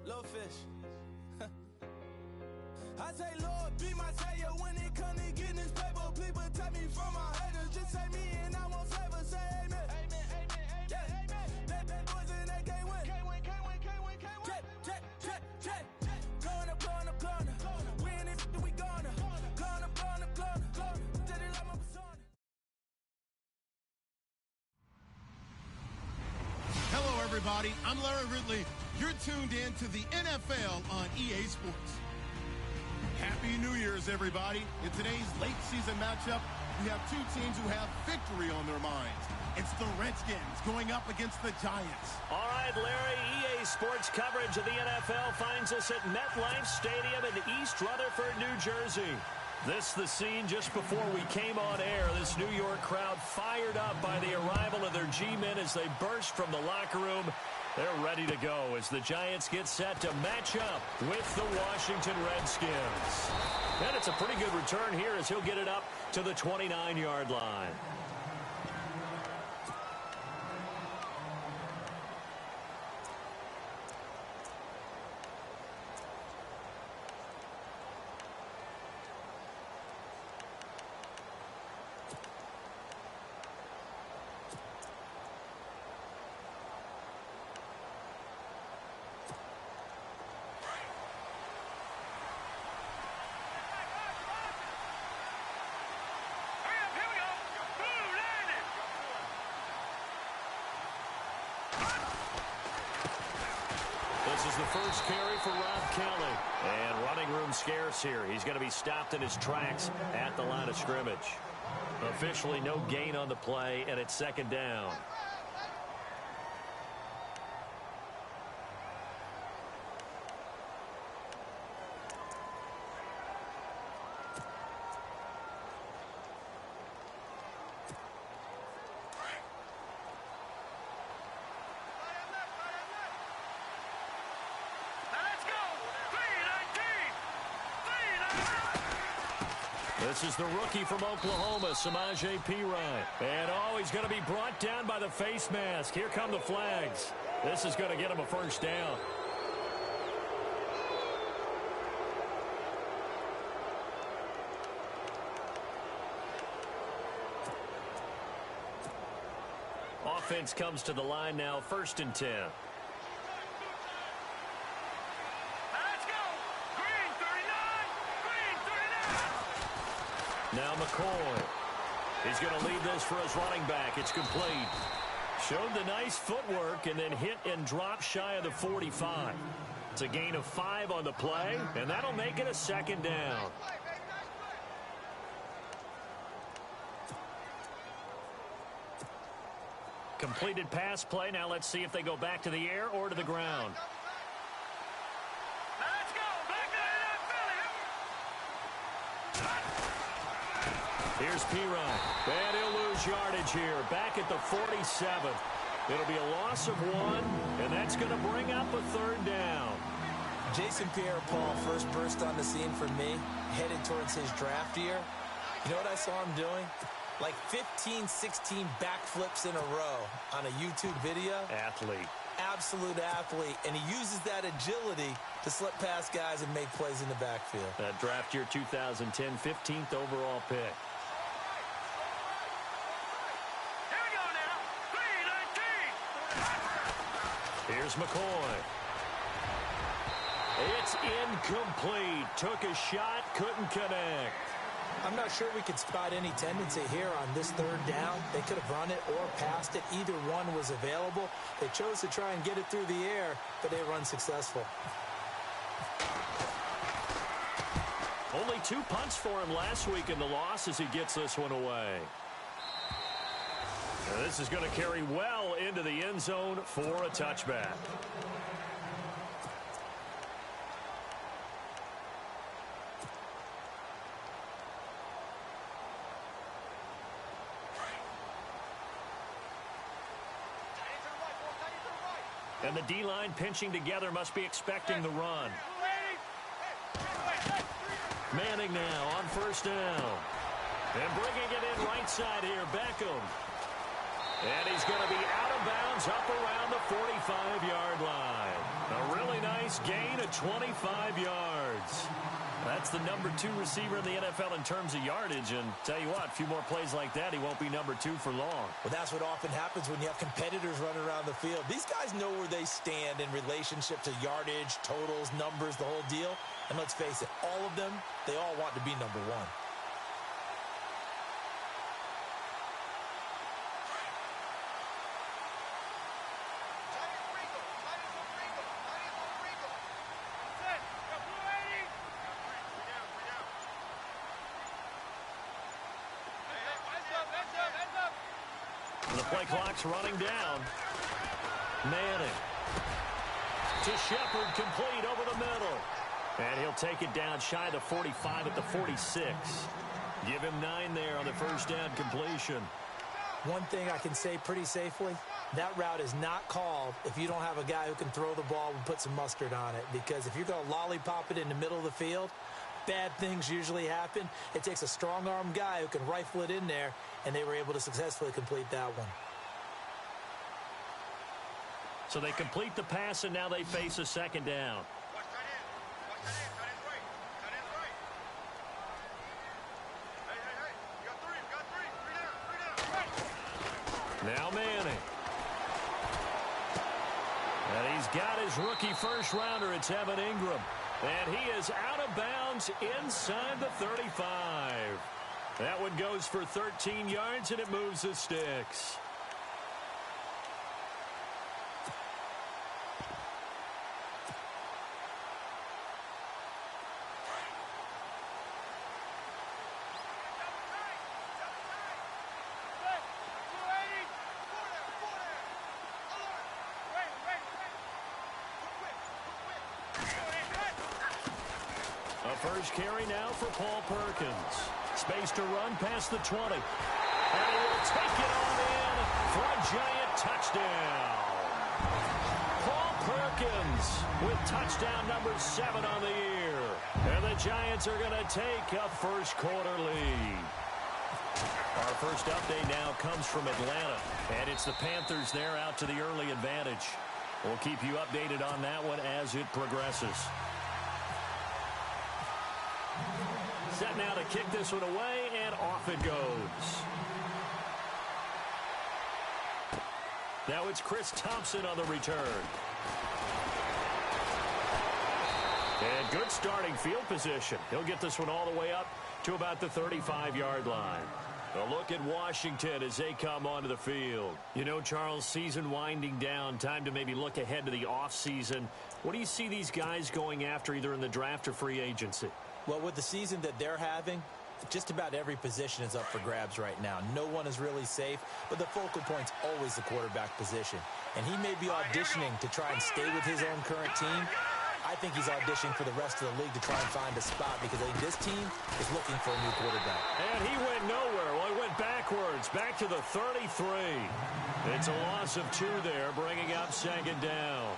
Little fish. I say, Lord, be my savior when it come to getting this paper. Please protect me from my haters. Just say me and I won't favor. Say amen. Amen, amen, amen, yeah. Amen. That boys and they can't win. Can't win, can't win, can't win, can't win. Check. Gonna. Win it, we gonna. Gonna. Tell it like my persona. Hello, everybody. I'm Larry Ridley. You're tuned in to the NFL on EA Sports. Happy New Year's, everybody. In today's late season matchup, we have two teams who have victory on their minds. It's the Redskins going up against the Giants. All right, Larry, EA Sports coverage of the NFL finds us at MetLife Stadium in East Rutherford, New Jersey. This the scene just before we came on air. This New York crowd fired up by the arrival of their G-men as they burst from the locker room. They're ready to go as the Giants get set to match up with the Washington Redskins. And it's a pretty good return here as he'll get it up to the 29-yard line. This is the first carry for Rob Kelly. And running room scarce here. He's going to be stopped in his tracks at the line of scrimmage. Officially no gain on the play, and it's second down. This is the rookie from Oklahoma, Samaje Perine. And, he's going to be brought down by the face mask. Here come the flags. This is going to get him a first down. Offense comes to the line now, 1st and 10. Now McCoy. He's going to lead this for his running back. It's complete. Showed the nice footwork and then hit and drop shy of the 45. It's a gain of 5 on the play, and that'll make it a second down. Completed pass play. Now let's see if they go back to the air or to the ground. Here's Perine. And he'll lose yardage here. Back at the 47. It'll be a loss of 1, and that's going to bring up a 3rd down. Jason Pierre-Paul first burst on the scene for me, headed towards his draft year. You know what I saw him doing? Like 15, 16 backflips in a row on a YouTube video. Athlete. Absolute athlete, and he uses that agility to slip past guys and make plays in the backfield. That draft year 2010, 15th overall pick. Here's McCoy. It's incomplete. Took a shot, couldn't connect. I'm not sure we could spot any tendency here on this 3rd down. They could have run it or passed it. Either one was available. They chose to try and get it through the air, but they were unsuccessful. Only 2 punts for him last week in the loss as he gets this one away. Now this is going to carry well into the end zone for a touchback. And the D-line pinching together must be expecting the run. Manning now on 1st down. And bringing it in right side here, Beckham. And he's going to be out of bounds up around the 45-yard line. A really nice Nice gain of 25 yards. That's the number 2 receiver in the NFL in terms of yardage. And tell you what, a few more plays like that, he won't be number 2 for long. Well, that's what often happens when you have competitors running around the field. These guys know where they stand in relationship to yardage, totals, numbers, the whole deal. And let's face it, all of them, they all want to be number 1. The play clock's running down. Manning to Shepard, complete over the middle. And he'll take it down shy of the 45 at the 46. Give him 9 there on the first down completion. One thing I can say pretty safely, that route is not called if you don't have a guy who can throw the ball and put some mustard on it. Because if you're going to lollipop it in the middle of the field, bad things usually happen. It takes a strong-arm guy who can rifle it in there, and they were able to successfully complete that one. So they complete the pass, and now they face a second down. Now Manning. And he's got his rookie first-rounder. It's Evan Ingram. And he is out of bounds inside the 35. That one goes for 13 yards, and it moves the sticks. First carry now for Paul Perkins. Space to run past the 20. And he will take it on in for a giant touchdown. Paul Perkins with touchdown number 7 on the year. And the Giants are going to take a first quarter lead. Our first update now comes from Atlanta. And it's the Panthers there out to the early advantage. We'll keep you updated on that one as it progresses. Set now to kick this one away, and off it goes. Now it's Chris Thompson on the return. And good starting field position. He'll get this one all the way up to about the 35-yard line. A look at Washington as they come onto the field. You know, Charles, season winding down, time to maybe look ahead to the offseason. What do you see these guys going after either in the draft or free agency? Well, with the season that they're having, just about every position is up for grabs right now. No one is really safe, but the focal point's always the quarterback position. And he may be auditioning to try and stay with his own current team. I think he's auditioning for the rest of the league to try and find a spot because I think this team is looking for a new quarterback. And he went nowhere. Well, he went backwards, back to the 33. It's a loss of 2 there, bringing up second down.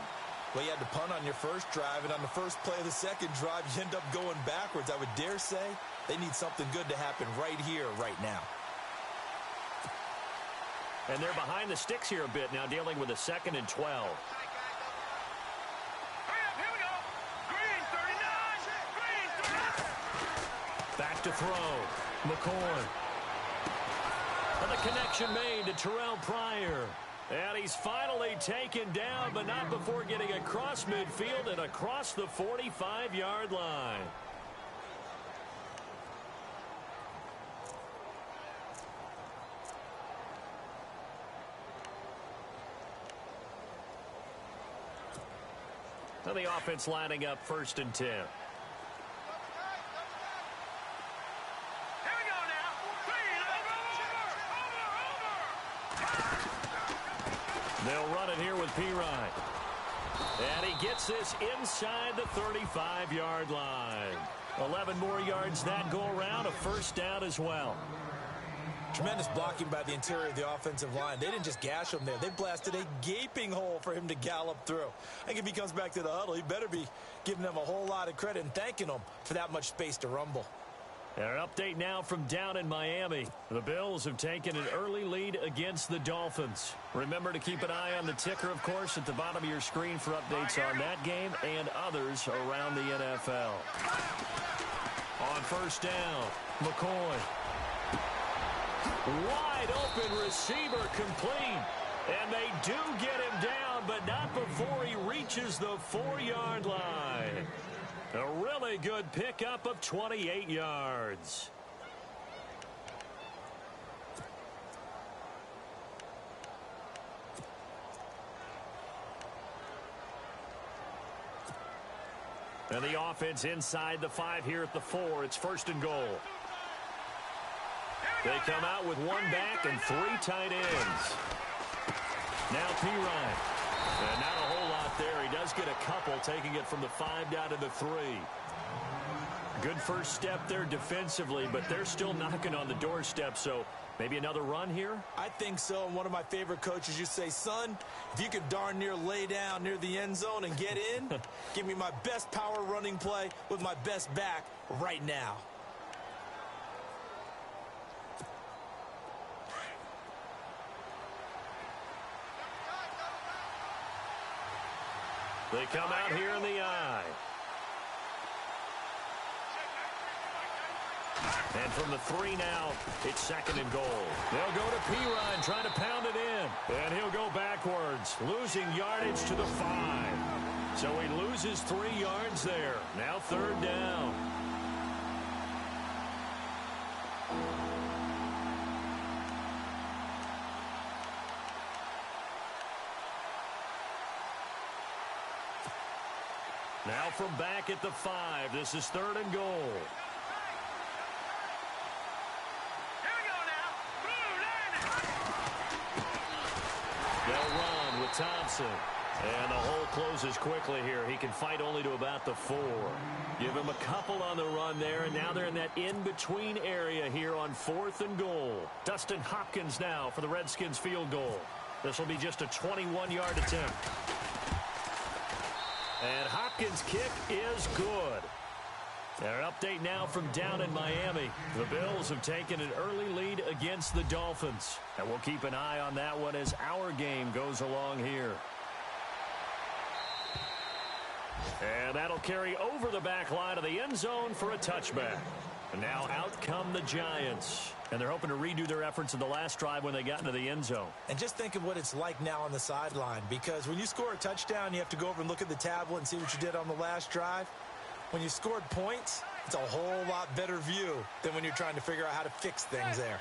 Well, you had to punt on your first drive, and on the first play of the second drive, you end up going backwards. I would dare say they need something good to happen right here, right now. And they're behind the sticks here a bit now, dealing with a 2nd and 12. Back to throw. McCorn. And the connection made to Terrell Pryor. And he's finally taken down, but not before getting across midfield and across the 45-yard line. Now the offense lining up 1st and 10. They'll run it here with Pirine. And he gets this inside the 35-yard line. 11 more yards that go around, a first down as well. Tremendous blocking by the interior of the offensive line. They didn't just gash him there. They blasted a gaping hole for him to gallop through. I think if he comes back to the huddle, he better be giving them a whole lot of credit and thanking them for that much space to rumble. And an update now from down in Miami. The Bills have taken an early lead against the Dolphins. Remember to keep an eye on the ticker, of course, at the bottom of your screen for updates on that game and others around the NFL. On first down, McCoy. Wide open receiver complete. And they do get him down, but not before he reaches the 4-yard line. A really good pickup of 28 yards. And the offense inside the 5 here at the 4. It's first and goal. They come out with one back and 3 tight ends. Now P-Ryan. And not a whole lot there. He does get a couple, taking it from the 5 down to the 3. Good first step there defensively, but they're still knocking on the doorstep, so maybe another run here? I think so. And one of my favorite coaches, you say, son, if you could darn near lay down near the end zone and get in, give me my best power running play with my best back right now. They come out here in the I. And from the 3 now, it's second and goal. They'll go to P-Ryan trying to pound it in. And he'll go backwards, losing yardage to the 5. So he loses 3 yards there. Now third down. Now from back at the 5, this is third and goal. They'll run with Thompson. And the hole closes quickly here. He can fight only to about the 4. Give him a couple on the run there, and now they're in that in-between area here on 4th and goal. Dustin Hopkins now for the Redskins field goal. This will be just a 21-yard attempt. And Hopkins' kick is good. And an update now from down in Miami. The Bills have taken an early lead against the Dolphins. And we'll keep an eye on that one as our game goes along here. And that'll carry over the back line of the end zone for a touchback. And now out come the Giants. And they're hoping to redo their efforts in the last drive when they got into the end zone. And just think of what it's like now on the sideline, because when you score a touchdown, you have to go over and look at the tablet and see what you did on the last drive. When you scored points, it's a whole lot better view than when you're trying to figure out how to fix things there.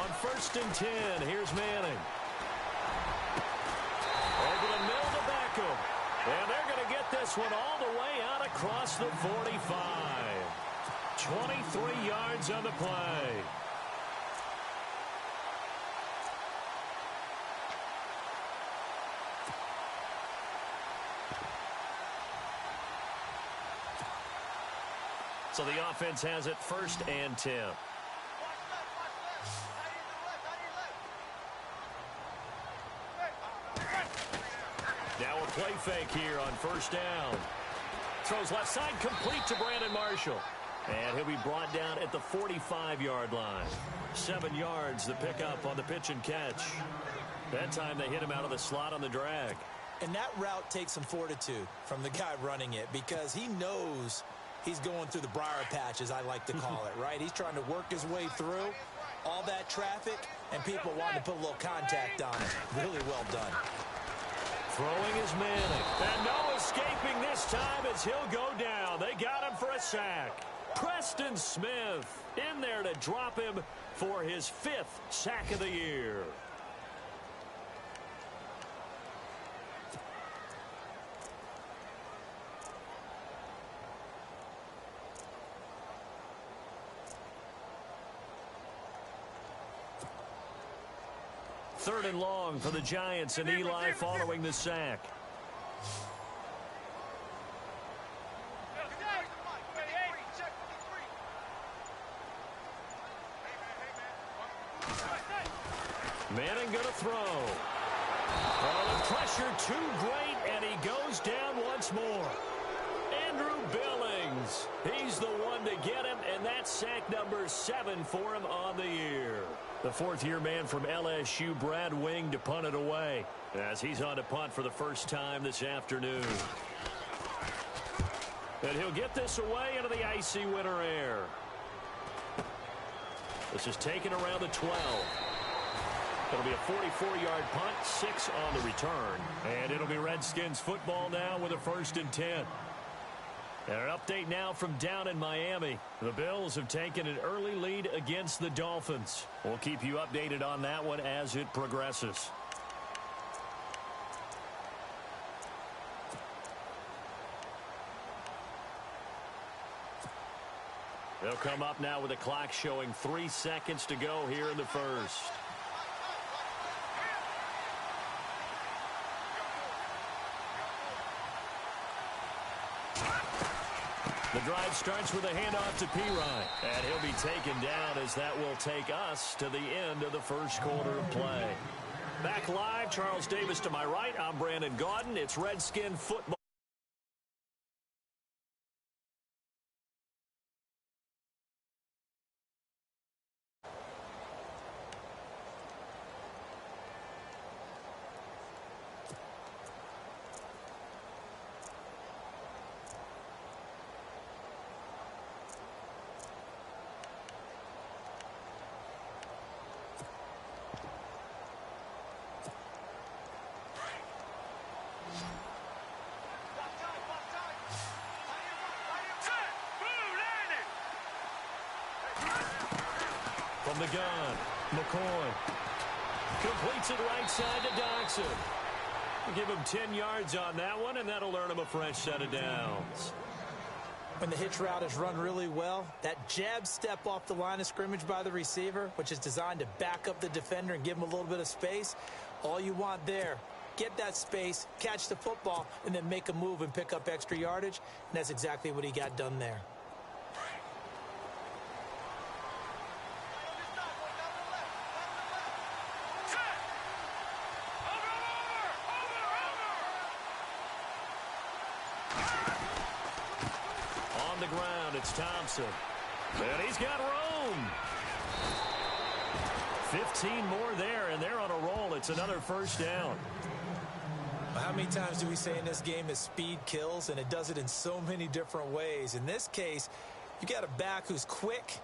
On first and 10, here's Manning. Over the middle to Beckham. And they're going to get this one all the way out across the 45. 23 yards on the play. So the offense has it first and 10. Now a play fake here on first down. Throws left side complete to Brandon Marshall. And he'll be brought down at the 45-yard line. 7 yards the pickup on the pitch and catch. That time they hit him out of the slot on the drag. And that route takes some fortitude from the guy running it, because he knows he's going through the briar patch, as I like to call it, right? He's trying to work his way through all that traffic, and people wanting to put a little contact on it. Really well done. Throwing is Manning. And no escaping this time as he'll go down. They got him for a sack. Preston Smith in there to drop him for his 5th sack of the year. Third and long for the Giants, and Eli following the sack. Manning going to throw. Oh, the pressure too great, and he goes down once more. Andrew Billings. He's the one to get him, and that's sack number 7 for him on the year. The fourth-year man from LSU, Brad Wing, to punt it away, as he's on to punt for the first time this afternoon. And he'll get this away into the icy winter air. This is taken around the 12. It'll be a 44-yard punt, 6 on the return. And it'll be Redskins football now with a 1st and 10. And an update now from down in Miami. The Bills have taken an early lead against the Dolphins. We'll keep you updated on that one as it progresses. They'll come up now with the clock showing 3 seconds to go here in the first. The drive starts with a handoff to Pirine, and he'll be taken down as that will take us to the end of the first quarter of play. Back live, Charles Davis to my right. I'm Brandon Gaudin. It's Redskin football. From the gun, McCoy completes it right side to Doxson. Give him 10 yards on that one, and that'll earn him a fresh set of downs. When the hitch route is run really well, that jab step off the line of scrimmage by the receiver, which is designed to back up the defender and give him a little bit of space, all you want there, get that space, catch the football, and then make a move and pick up extra yardage, and that's exactly what he got done there. On the ground, it's Thompson. And he's got room. 15 more there, and they're on a roll. It's another first down. How many times do we say in this game that speed kills, and it does it in so many different ways? In this case, you got a back who's quick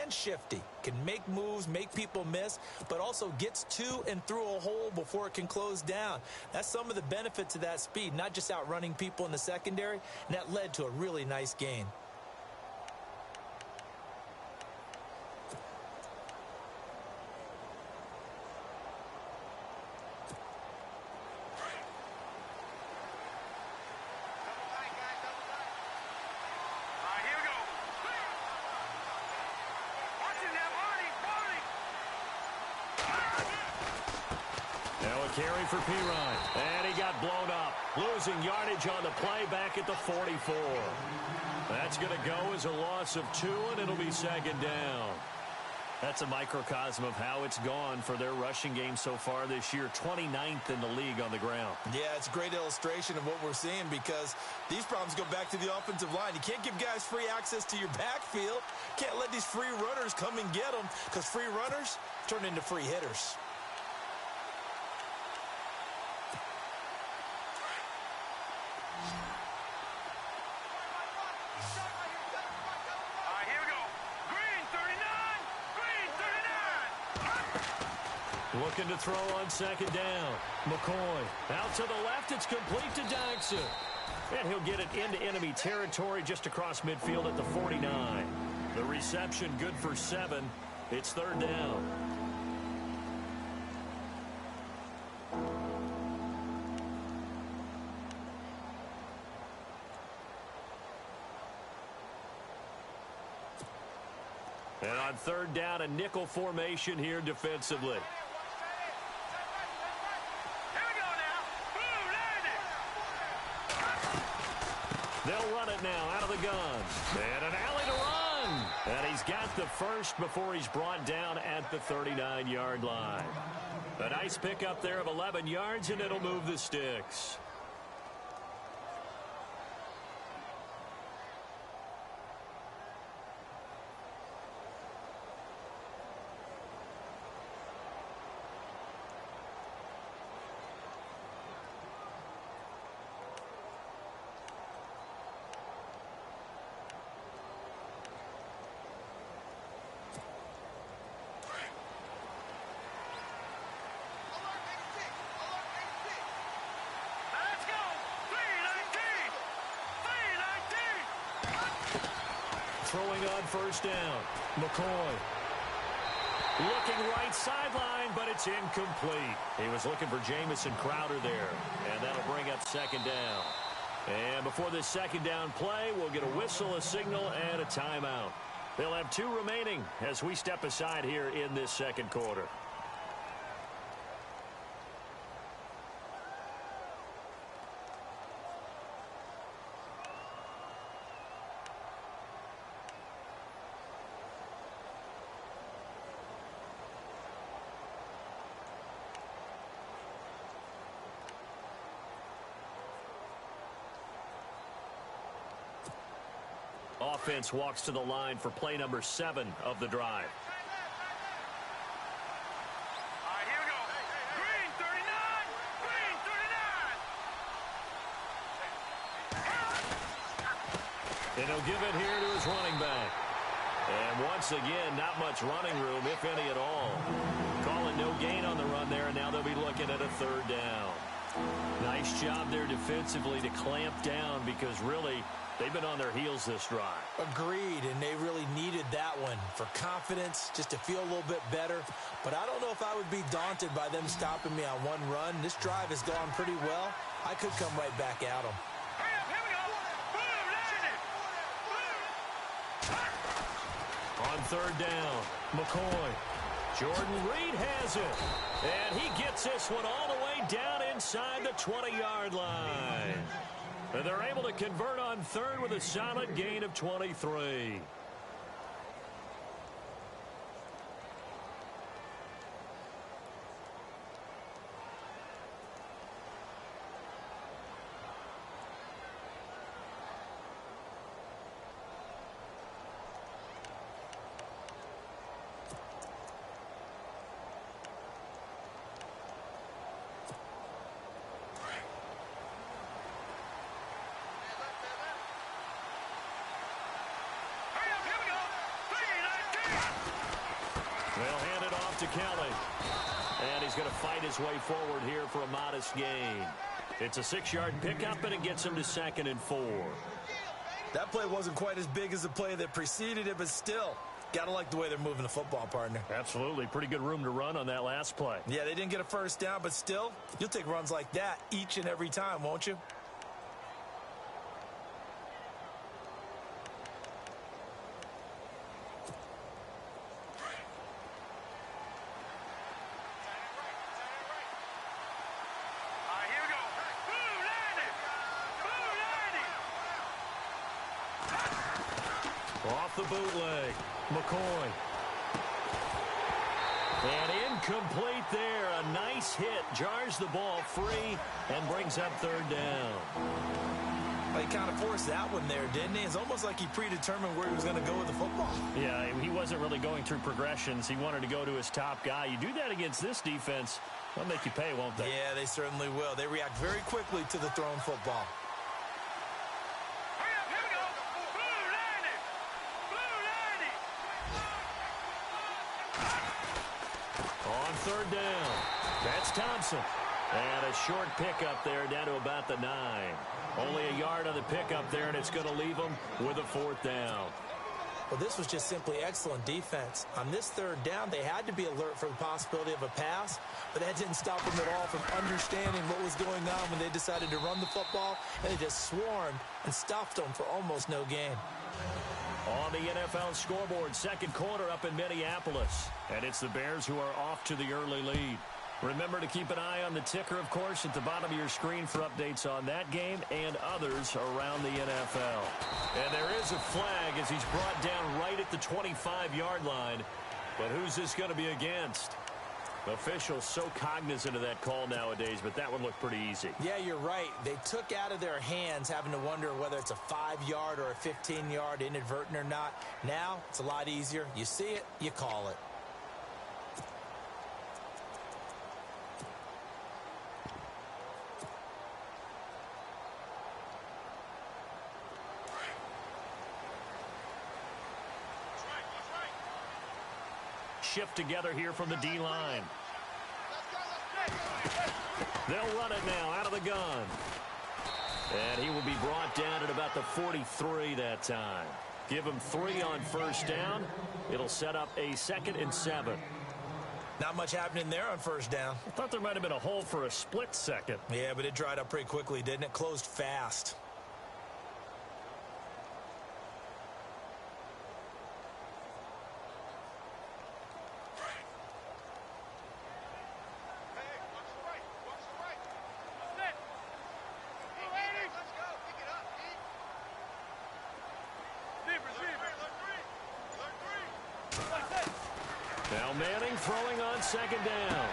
and shifty, can make moves, make people miss, but also gets to and through a hole before it can close down. That's some of the benefits of that speed, not just outrunning people in the secondary, and that led to a really nice gain. Carry for Pirine, and he got blown up, losing yardage on the play back at the 44. That's going to go as a loss of 2, and it'll be second down. That's a microcosm of how it's gone for their rushing game so far this year, 29th in the league on the ground. Yeah, it's a great illustration of what we're seeing because these problems go back to the offensive line. You can't give guys free access to your backfield. Can't let these free runners come and get them because free runners turn into free hitters. Looking to throw on second down. McCoy out to the left. It's complete to Doxson. And he'll get it into enemy territory just across midfield at the 49. The reception good for 7. It's third down. And on third down, a nickel formation here defensively. They'll run it now out of the gun. And an alley to run. And he's got the first before he's brought down at the 39-yard line. A nice pickup there of 11 yards, and it'll move the sticks. throwing on first down. McCoy. Looking right sideline, but it's incomplete. He was looking for Jamison Crowder there, and that'll bring up second down. And before this second down play, we'll get a whistle, a signal, and a timeout. They'll have 2 remaining as we step aside here in this second quarter. Offense walks to the line for play number 7 of the drive. All right, here we go. Green 39. Green 39. And he'll give it here to his running back. And once again, not much running room, if any at all. Calling no gain on the run there, and now they'll be looking at a third down. Nice job there defensively to clamp down because really they've been on their heels this drive. Agreed, and they really needed that one for confidence, just to feel a little bit better. But I don't know if I would be daunted by them stopping me on one run. This drive has gone pretty well. I could come right back at them. Here we go. Boom, landed. On third down, McCoy. Jordan Reed has it. And he gets this one all the way down inside the 20-yard line. And they're able to convert on third with a solid gain of 23. They'll hand it off to Kelly. And he's going to fight his way forward here for a modest gain. It's a 6-yard pickup, and it gets him to 2nd and 4. That play wasn't quite as big as the play that preceded it, but still, gotta like the way they're moving the football, partner. Absolutely. Pretty good room to run on that last play. Yeah, they didn't get a first down, but still, you'll take runs like that each and every time, won't you? Off the bootleg, McCoy. And incomplete there. A nice hit. Jars the ball free and brings up third down. Well, he kind of forced that one there, didn't he? It's almost like he predetermined where he was going to go with the football. Yeah, he wasn't really going through progressions. He wanted to go to his top guy. You do that against this defense, they'll make you pay, won't they? Yeah, they certainly will. They react very quickly to the thrown football. On third down, that's Thompson. And a short pickup there down to about the 9. Only a yard on the pickup there, and it's going to leave them with a 4th down. Well, this was just simply excellent defense. On this third down, they had to be alert for the possibility of a pass, but that didn't stop them at all from understanding what was going on when they decided to run the football, and they just swarmed and stuffed them for almost no gain. On the NFL scoreboard, second quarter up in Minneapolis. And it's the Bears who are off to the early lead. Remember to keep an eye on the ticker, of course, at the bottom of your screen for updates on that game and others around the NFL. And there is a flag as he's brought down right at the 25-yard line. But who's this going to be against? Officials so cognizant of that call nowadays, but that would look pretty easy. Yeah, you're right. They took out of their hands having to wonder whether it's a 5-yard or a 15-yard inadvertent or not. Now, it's a lot easier. You see it, you call it. Shift together here from the D-line. They'll run it now out of the gun. And he will be brought down at about the 43 that time. Give him 3 on first down. It'll set up a 2nd and 7. Not much happening there on first down. I thought there might have been a hole for a split second. Yeah, but it dried up pretty quickly, didn't it? Closed fast. Now Manning throwing on 2nd down.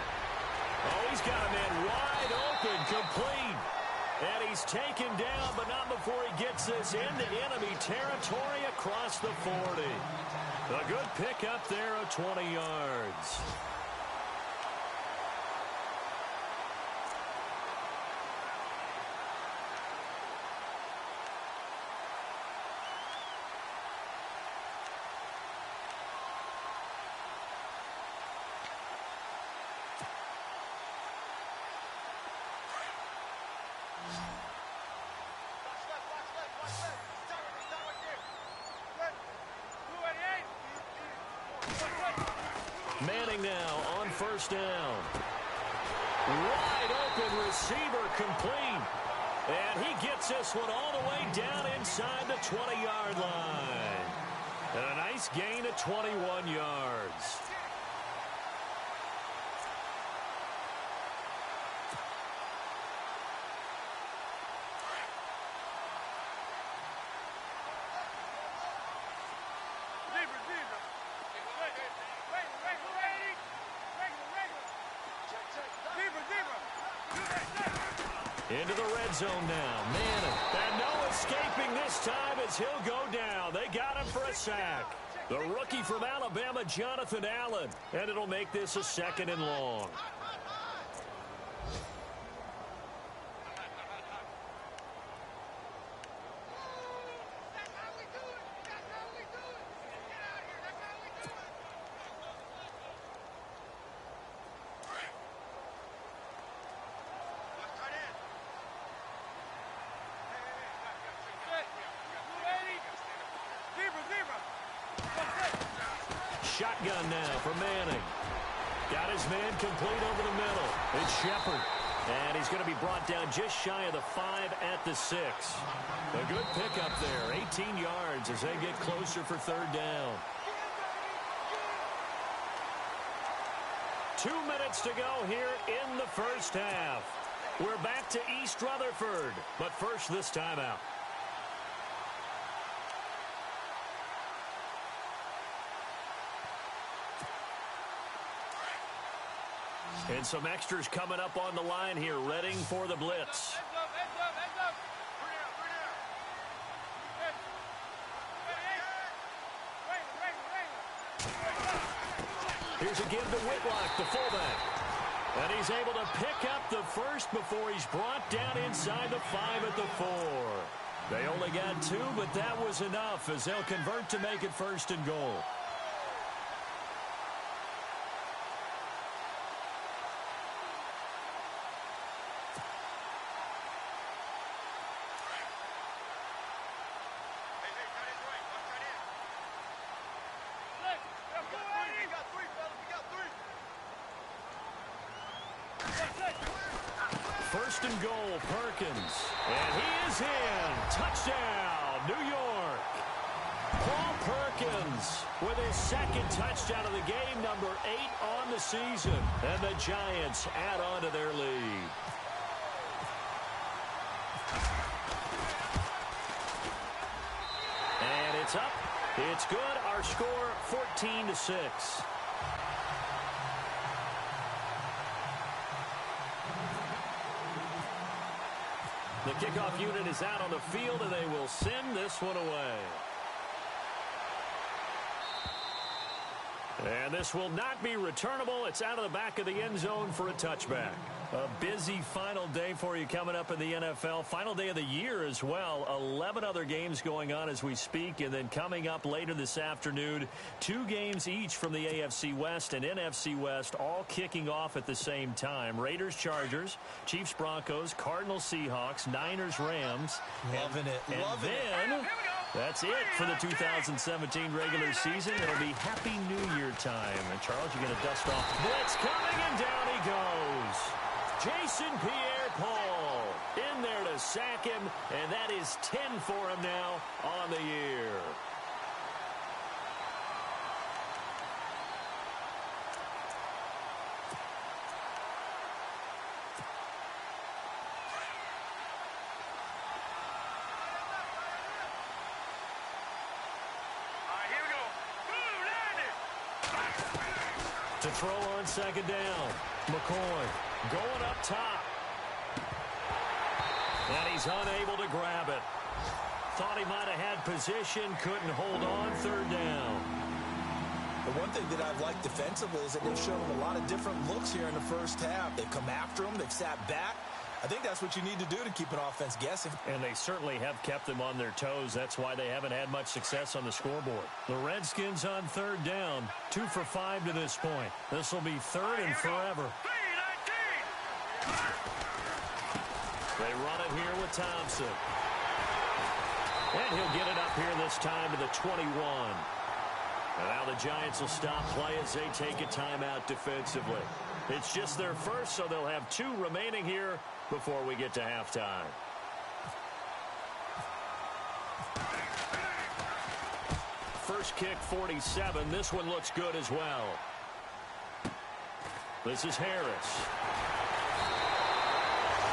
Oh, he's got a man wide open, complete. And he's taken down, but not before he gets this into enemy territory across the 40. A good pickup there of 20 yards. Manning now on first down. Wide open receiver complete. And he gets this one all the way down inside the 20-yard line. And a nice gain of 21 yards. Into the red zone now. Manning. And no escaping this time as he'll go down. They got him for a sack. The rookie from Alabama, Jonathan Allen. And it'll make this a 2nd and long. Shotgun now for Manning. Got his man complete over the middle. It's Shepard. And he's going to be brought down just shy of the 5 at the 6. A good pickup there. 18 yards as they get closer for 3rd down. 2 minutes to go here in the first half. We're back to East Rutherford. But first, this timeout. And some extras coming up on the line here, readying for the blitz. Here's a give to Whitlock, the fullback. And he's able to pick up the first before he's brought down inside the 5 at the 4. They only got 2, but that was enough as they'll convert to make it 1st and goal. First and goal, Perkins. And he is in. Touchdown, New York. Paul Perkins with his 2nd touchdown of the game, number 8 on the season. And the Giants add on to their lead. And it's up. It's good. Our score, 14-6. The kickoff unit is out on the field, and they will send this one away. And this will not be returnable. It's out of the back of the end zone for a touchback. A busy final day for you coming up in the NFL. Final day of the year as well. 11 other games going on as we speak. And then coming up later this afternoon, 2 games each from the AFC West and NFC West, all kicking off at the same time. Raiders, Chargers, Chiefs, Broncos, Cardinals, Seahawks, Niners, Rams. Loving it. And Loving then it. That's it for the 2017 regular season. It'll be Happy New Year time. And, Charles, you're going to dust off. Blitz coming, and down he goes. Jason Pierre-Paul in there to sack him, and that is 10 for him now on the year. To throw on second down. McCoy going up top. And he's unable to grab it. Thought he might have had position, couldn't hold on, third down. The one thing that I've liked defensively is that they've shown a lot of different looks here in the first half. They've come after him, they've sat back. I think that's what you need to do to keep an offense guessing. And they certainly have kept them on their toes. That's why they haven't had much success on the scoreboard. The Redskins on third down, 2 for 5 to this point. This will be third and forever. They run it here with Thompson. And he'll get it up here this time to the 21. And now the Giants will stop play as they take a timeout defensively. It's just their first, so they'll have 2 remaining here before we get to halftime. First kick, 47. This one looks good as well. This is Harris.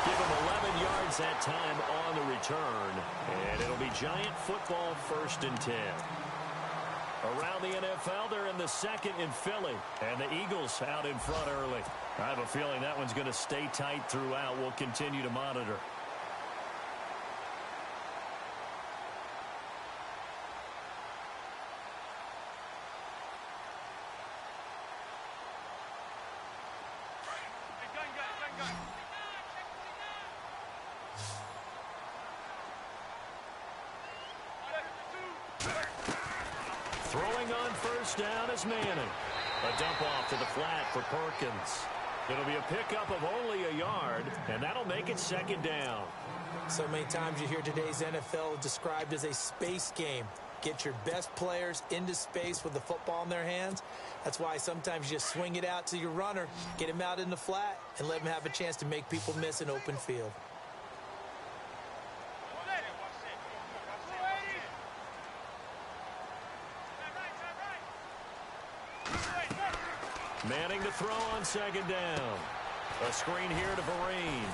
Give him 11 yards that time on the return. And it'll be Giant football, 1st and 10. Around the NFL, they're in the second in Philly. And the Eagles out in front early. I have a feeling that one's going to stay tight throughout. We'll continue to monitor. Throwing on first down is Manning. A dump off to the flat for Perkins. It'll be a pickup of only a yard, and that'll make it second down. So many times you hear today's NFL described as a space game. Get your best players into space with the football in their hands. That's why sometimes you just swing it out to your runner, get him out in the flat, and let him have a chance to make people miss an open field. Manning to throw on second down. A screen here to Vereen.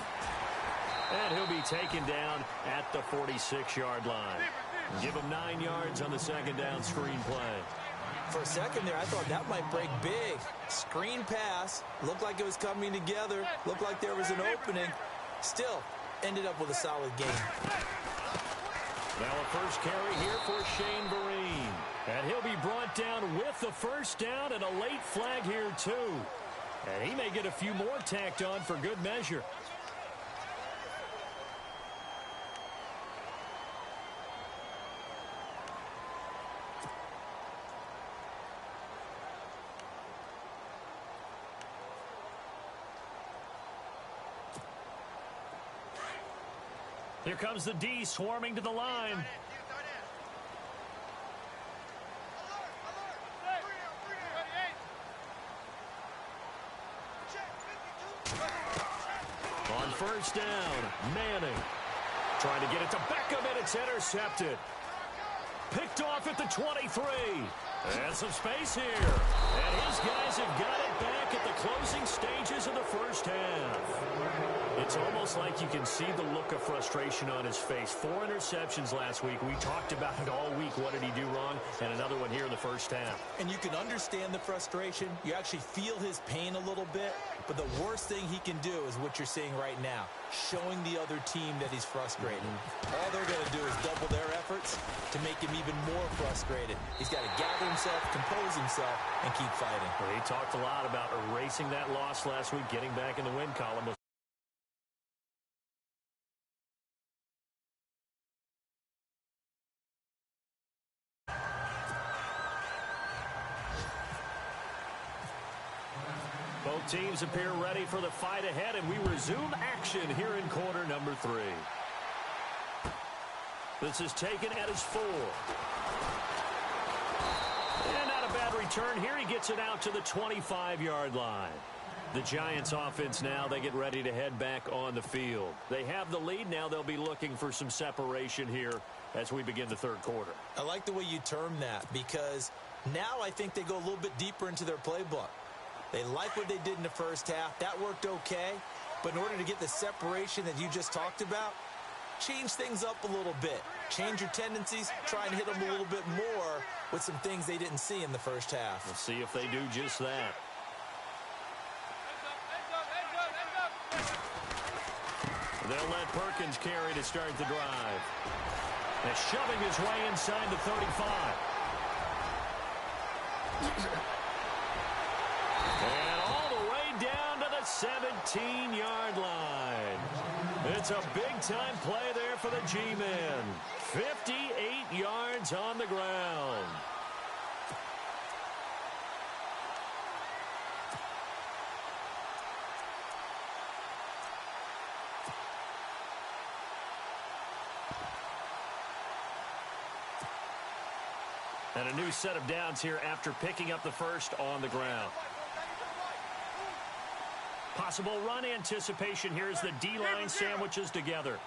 And he'll be taken down at the 46-yard line. Give him 9 yards on the second down screen play. For a second there, I thought that might break big. Screen pass. Looked like it was coming together. Looked like there was an opening. Still, ended up with a solid game. Now a first carry here for Shane Vereen. And he'll be brought down with the first down and a late flag here too. And he may get a few more tacked on for good measure. Here comes the D swarming to the line. On first down, Manning trying to get it to Beckham, and it's intercepted. Picked off at the 23. And some space here. And his guys have got it back at the closing stages of the first half. It's almost like you can see the look of frustration on his face. 4 interceptions last week. We talked about it all week. What did he do wrong? And another one here in the first half. And you can understand the frustration. You actually feel his pain a little bit. But the worst thing he can do is what you're seeing right now, showing the other team that he's frustrated. All they're going to do is double their efforts to make him even more frustrated. He's got to gather himself, compose himself, and keep fighting. Well, he talked a lot about erasing that loss last week, getting back in the win column. Both teams appear ready for the fight ahead, and we resume action here in quarter number 3. This is taken at his 4. And not a bad return here. He gets it out to the 25-yard line. The Giants offense now, they get ready to head back on the field. They have the lead. Now they'll be looking for some separation here as we begin the third quarter. I like the way you term that because now I think they go a little bit deeper into their playbook. They like what they did in the first half. That worked okay. But in order to get the separation that you just talked about, change things up a little bit. Change your tendencies. Try and hit them a little bit more with some things they didn't see in the first half. We'll see if they do just that. They'll let Perkins carry to start the drive. And shoving his way inside the 35. And all the way down to the 17-yard line. It's a big-time play there for the G-Men. 58 yards on the ground. And a new set of downs here after picking up the first on the ground. Possible run anticipation here as the D-line sandwiches together.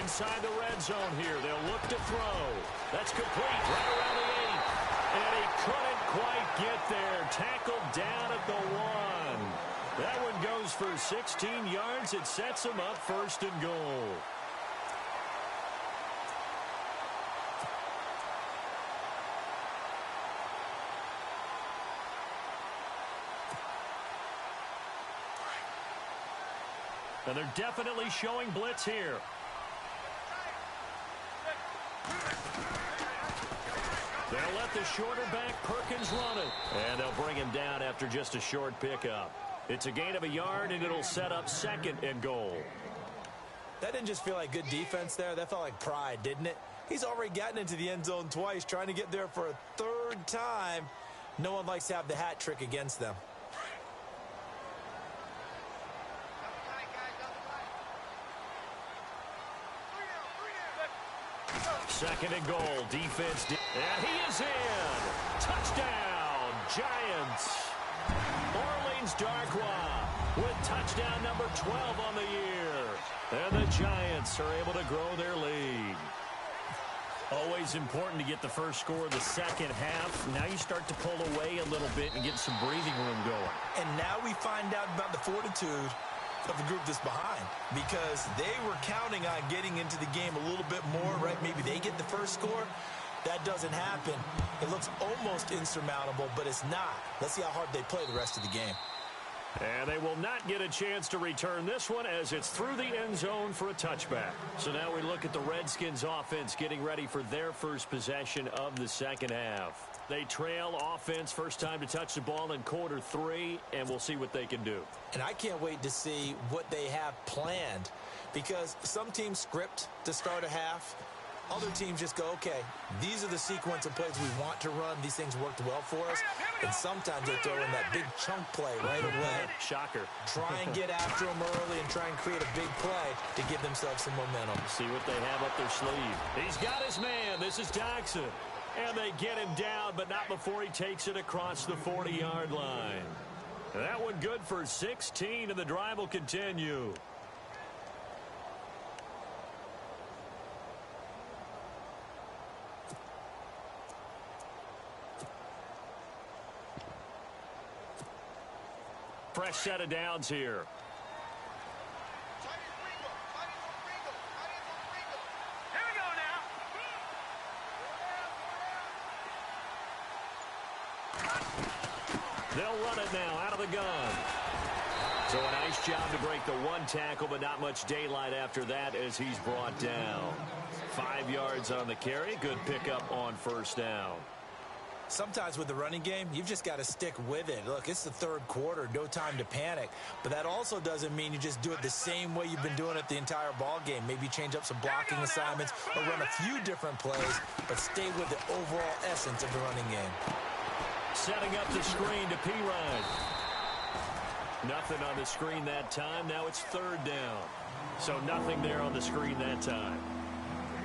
Inside the red zone here. They'll look to throw. That's complete right around the 8. And he couldn't quite get there. Tackled down at the 1. That one goes for 16 yards. It sets him up first and goal. And they're definitely showing blitz here. They'll let the shorter back Perkins run it. And they'll bring him down after just a short pickup. It's a gain of a yard, and it'll set up second and goal. That didn't just feel like good defense there. That felt like pride, didn't it? He's already gotten into the end zone twice, trying to get there for a third time. No one likes to have the hat trick against them. Second and goal. Defense. And he is in. Touchdown, Giants. Orleans Darkwa with touchdown number 12 on the year. And the Giants are able to grow their lead. Always important to get the first score of the second half. Now you start to pull away a little bit and get some breathing room going. And now we find out about the fortitude of the group that's behind, because they were counting on getting into the game a little bit more, right? Maybe they get the first score. That doesn't happen. It looks almost insurmountable, but it's not. Let's see how hard they play the rest of the game. And they will not get a chance to return this one as it's through the end zone for a touchback. So now we look at the Redskins offense getting ready for their first possession of the second half. They trail offense, first time to touch the ball in quarter 3, and we'll see what they can do. And I can't wait to see what they have planned, because some teams script to start a half. Other teams just go, okay, these are the sequence of plays we want to run. These things worked well for us. And sometimes they throw in that big chunk play right away. Shocker. Try and get after them early and try and create a big play to give themselves some momentum. See what they have up their sleeve. He's got his man. This is Jackson. And they get him down, but not before he takes it across the 40-yard line. That one good for 16, and the drive will continue. Fresh set of downs here. They'll run it now out of the gun. So a nice job to break the one tackle, but not much daylight after that as he's brought down. 5 yards on the carry. Good pickup on first down. Sometimes with the running game, you've just got to stick with it. Look, it's the third quarter, no time to panic. But that also doesn't mean you just do it the same way you've been doing it the entire ball game. Maybe change up some blocking assignments or run a few different plays, but stay with the overall essence of the running game. Setting up the screen to Pirine. Nothing on the screen that time. Now it's third down. So nothing there on the screen that time.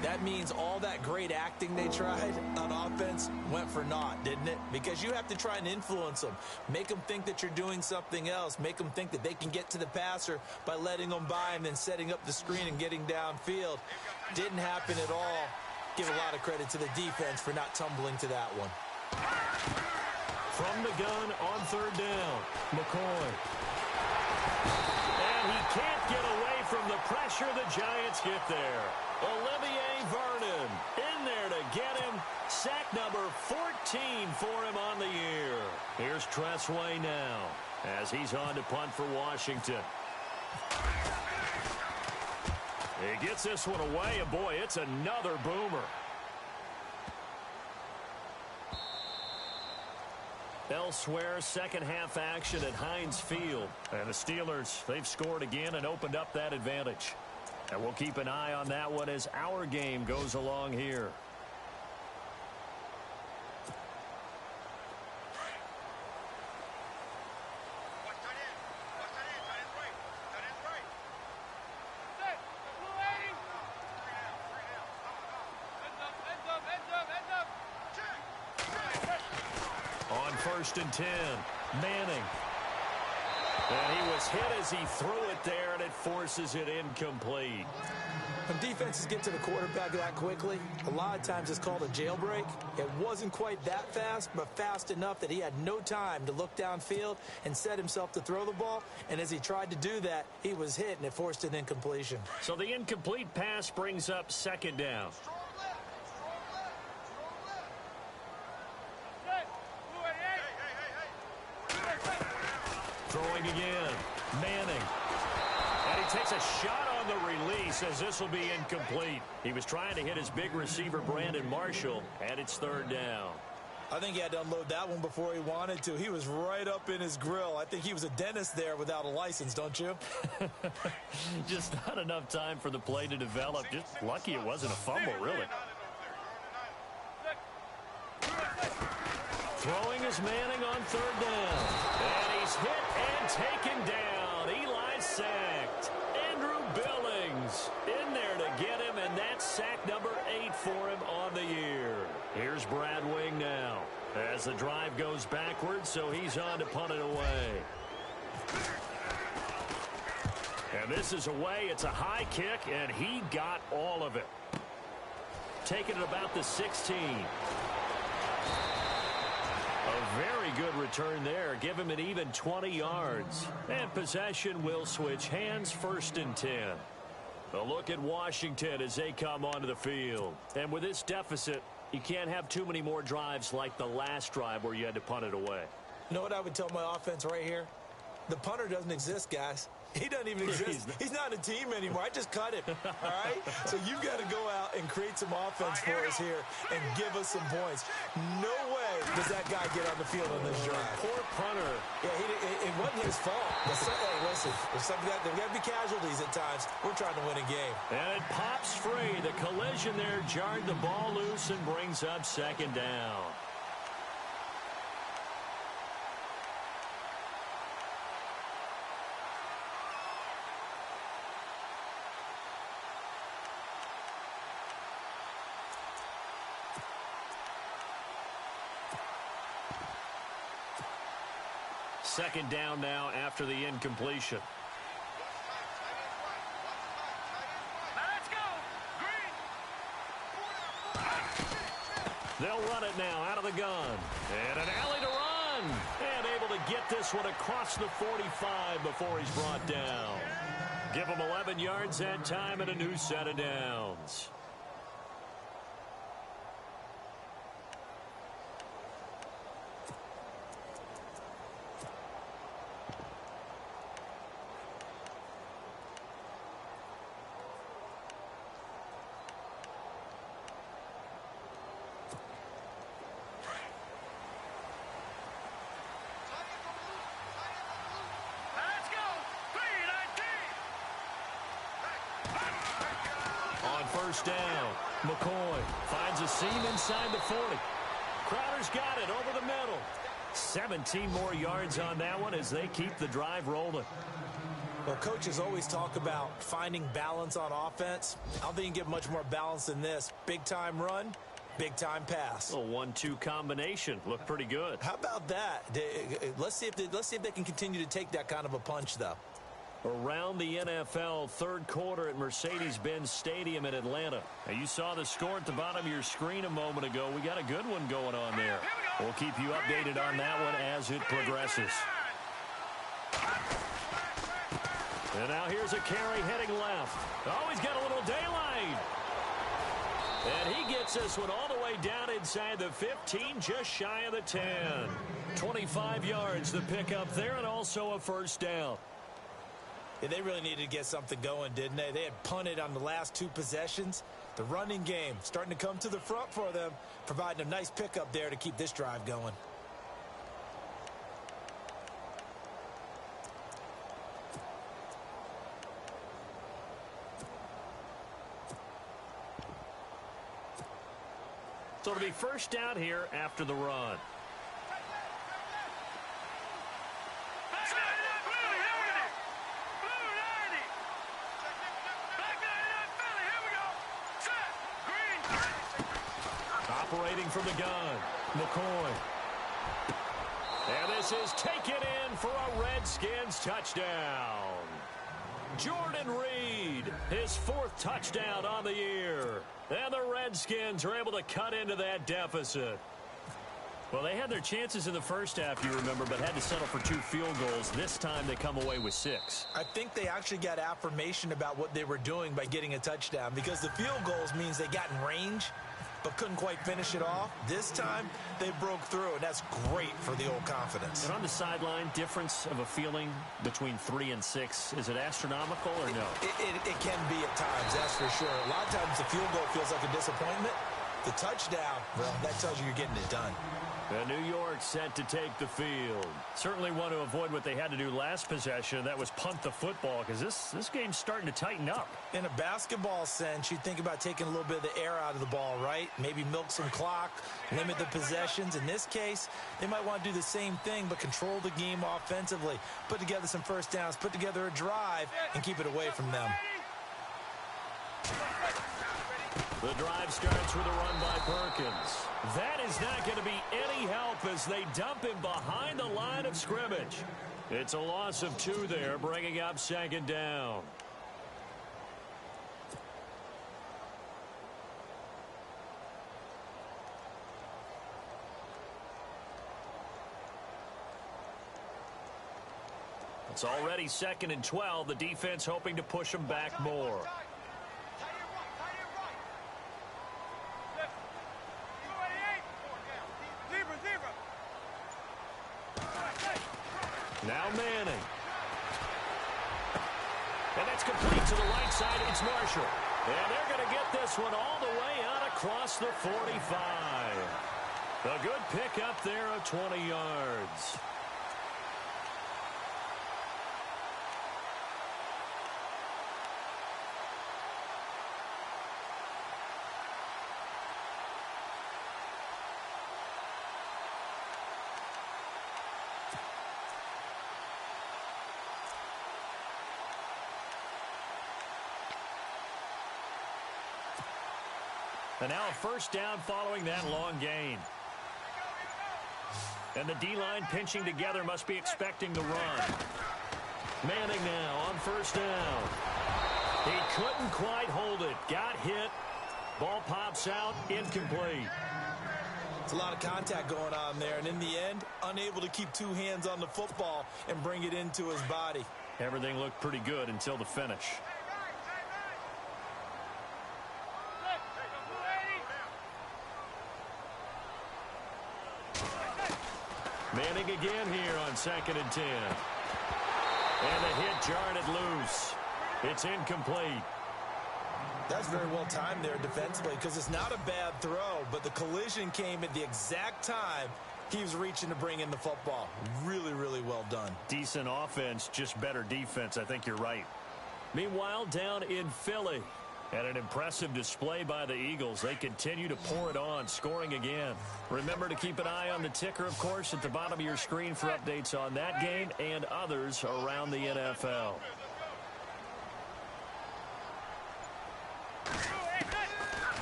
That means all that great acting they tried on offense went for naught, didn't it? Because you have to try and influence them. Make them think that you're doing something else. Make them think that they can get to the passer by letting them by and then setting up the screen and getting downfield. Didn't happen at all. Give a lot of credit to the defense for not tumbling to that one. From the gun on third down, McCoy. And he can't get away from the pressure. The Giants get there. Olivier Vernon in there to get him. Sack number 14 for him on the year. Here's Tressway now as he's on to punt for Washington. He gets this one away, and boy, it's another boomer. Elsewhere, second half action at Heinz Field. And the Steelers, they've scored again and opened up that advantage. And we'll keep an eye on that one as our game goes along here. On 1st and 10, Manning. And he was hit as he threw it there, and it forces it incomplete. When defenses get to the quarterback that quickly, a lot of times it's called a jailbreak. It wasn't quite that fast, but fast enough that he had no time to look downfield and set himself to throw the ball. And as he tried to do that, he was hit, and it forced an incompletion. So the incomplete pass brings up second down. Throwing again, Manning. And he takes a shot on the release as this will be incomplete. He was trying to hit his big receiver, Brandon Marshall, and it's third down. I think he had to unload that one before he wanted to. He was right up in his grill. I think he was a dentist there without a license, don't you? Just not enough time for the play to develop. Just lucky it wasn't a fumble, really. Throwing is Manning on third down. And he's hit and taken down. Eli sacked. Andrew Billings in there to get him, and that's sack number 8 for him on the year. Here's Brad Wing now as the drive goes backwards, so he's on to punt it away. And this is away. It's a high kick, and he got all of it. Taking it about the 16. A very good return there. Give him an even 20 yards. And possession will switch hands, 1st and 10. A look at Washington as they come onto the field. And with this deficit, you can't have too many more drives like the last drive where you had to punt it away. You know what I would tell my offense right here? The punter doesn't exist, guys. He doesn't even exist. He's not a team anymore. I just cut him, all right? So you've got to go out and create some offense for us here and give us some points. No way does that guy get on the field on this drive. Poor punter. Yeah, it wasn't his fault. Hey, listen, there's got to be casualties at times. We're trying to win a game. And it pops free. The collision there jarred the ball loose and brings up second down. Second down now after the incompletion. Let's go! Green! They'll run it now out of the gun. And an alley to run. And able to get this one across the 45 before he's brought down. Give him 11 yards that time and a new set of downs. First down. McCoy finds a seam inside the 40. Crowder's got it over the middle. 17 more yards on that one as they keep the drive rolling. Well, coaches always talk about finding balance on offense. I don't think you can get much more balance than this. Big-time run, big-time pass. A 1-2 combination. Looked pretty good. How about that? Let's see if they can continue to take that kind of a punch, though. Around the NFL, third quarter at Mercedes-Benz Stadium in Atlanta. Now, you saw the score at the bottom of your screen a moment ago. We got a good one going on there. We'll keep you updated on that one as it progresses. And now here's a carry heading left. Oh, he's got a little daylight. And he gets this one all the way down inside the 15, just shy of the 10. 25 yards the pickup there, and also a first down. Yeah, they really needed to get something going, didn't they? They had punted on the last 2 possessions. The running game starting to come to the front for them, providing a nice pickup there to keep this drive going. So it'll be first down here after the run. Operating from the gun, McCoy. And this is taken in for a Redskins touchdown. Jordan Reed, his 4th touchdown on the year. And the Redskins are able to cut into that deficit. Well, they had their chances in the first half, you remember, but had to settle for 2 field goals. This time they come away with 6. I think they actually got affirmation about what they were doing by getting a touchdown, because the field goals means they got in range but couldn't quite finish it off. This time, they broke through, and that's great for the old confidence. And on the sideline, difference of a feeling between 3 and 6, is it astronomical or no? It can be at times, that's for sure. A lot of times the field goal feels like a disappointment. The touchdown, well, that tells you you're getting it done. And New York set to take the field. Certainly want to avoid what they had to do last possession. That was punt the football, because this game's starting to tighten up. In a basketball sense, you think about taking a little bit of the air out of the ball, right? Maybe milk some clock, limit the possessions. In this case, they might want to do the same thing, but control the game offensively. Put together some first downs, put together a drive, and keep it away from them. The drive starts with a run by Perkins. That is not going to be any help as they dump him behind the line of scrimmage. It's a loss of 2 there, bringing up second down. It's already 2nd and 12. The defense hoping to push them back more. Now Manning. And that's complete to the right side. It's Marshall. And they're going to get this one all the way out across the 45. A good pickup there of 20 yards. And now a first down following that long gain. And the D-line pinching together, must be expecting the run. Manning now on first down. He couldn't quite hold it. Got hit. Ball pops out. Incomplete. It's a lot of contact going on there, and in the end, unable to keep 2 hands on the football and bring it into his body. Everything looked pretty good until the finish. Manning again here on 2nd and 10. And the hit jarred it loose. It's incomplete. That's very well timed there defensively, because it's not a bad throw, but the collision came at the exact time he was reaching to bring in the football. Really, really well done. Decent offense, just better defense. I think you're right. Meanwhile, down in Philly, And an impressive display by the Eagles. They continue to pour it on, scoring again. Remember to keep an eye on the ticker, of course, at the bottom of your screen for updates on that game and others around the NFL.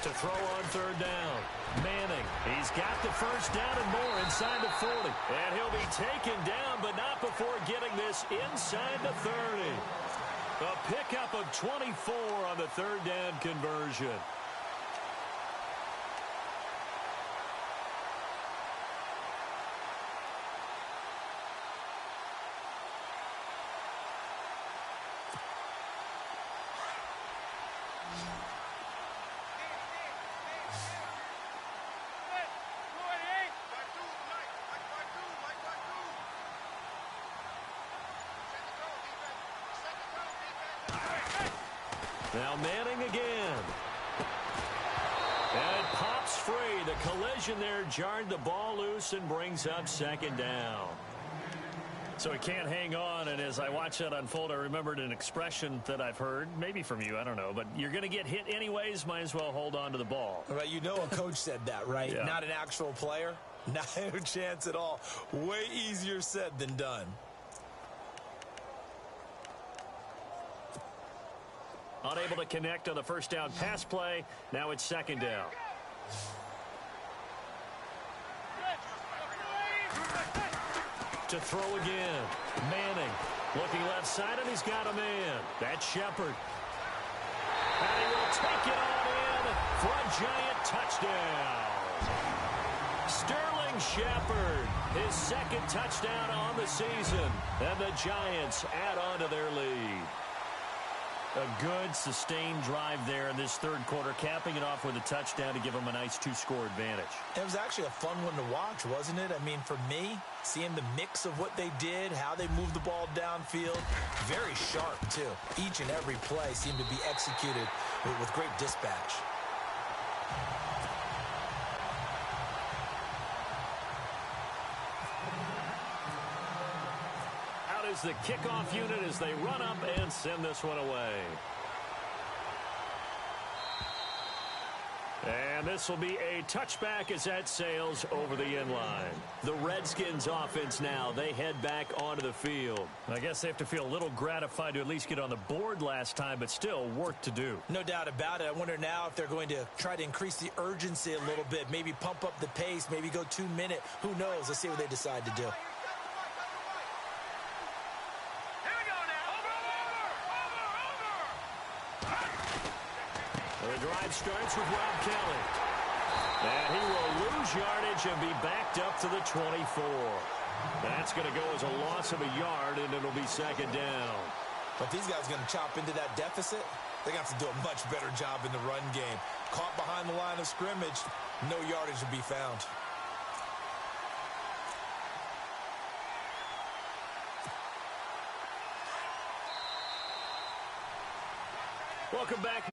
To throw on third down. Manning, he's got the first down and more inside the 40. And he'll be taken down, but not before getting this inside the 30. A pickup of 24 on the third down conversion. Now Manning again. And it pops free. The collision there jarred the ball loose and brings up second down. So he can't hang on, and as I watch that unfold, I remembered an expression that I've heard, maybe from you, I don't know, but you're going to get hit anyways, might as well hold on to the ball. Right, you know a coach said that, right? Yeah. Not an actual player. Not a chance at all. Way easier said than done. Unable to connect on the first down pass play. Now it's second down. To throw again. Manning looking left side, and he's got a man. That's Shepard. And he will take it on in for a giant touchdown. Sterling Shepard, his second touchdown on the season. And the Giants add on to their lead. A good, sustained drive there in this third quarter, capping it off with a touchdown to give them a nice two-score advantage. It was actually a fun one to watch, wasn't it? I mean, for me, seeing the mix of what they did, how they moved the ball downfield, very sharp, too. Each and every play seemed to be executed with great dispatch. The kickoff unit as they run up and send this one away. And this will be a touchback as that sails over the end line. The Redskins offense now, they head back onto the field. I guess they have to feel a little gratified to at least get on the board last time, but still work to do. No doubt about it. I wonder now if they're going to try to increase the urgency a little bit, maybe pump up the pace, maybe go 2 minute. Who knows? Let's see what they decide to do. The drive starts with Rob Kelly. And he will lose yardage and be backed up to the 24. That's going to go as a loss of a yard, and it'll be second down. But these guys are going to chop into that deficit. They're going to have to do a much better job in the run game. Caught behind the line of scrimmage, no yardage to be found. Welcome back.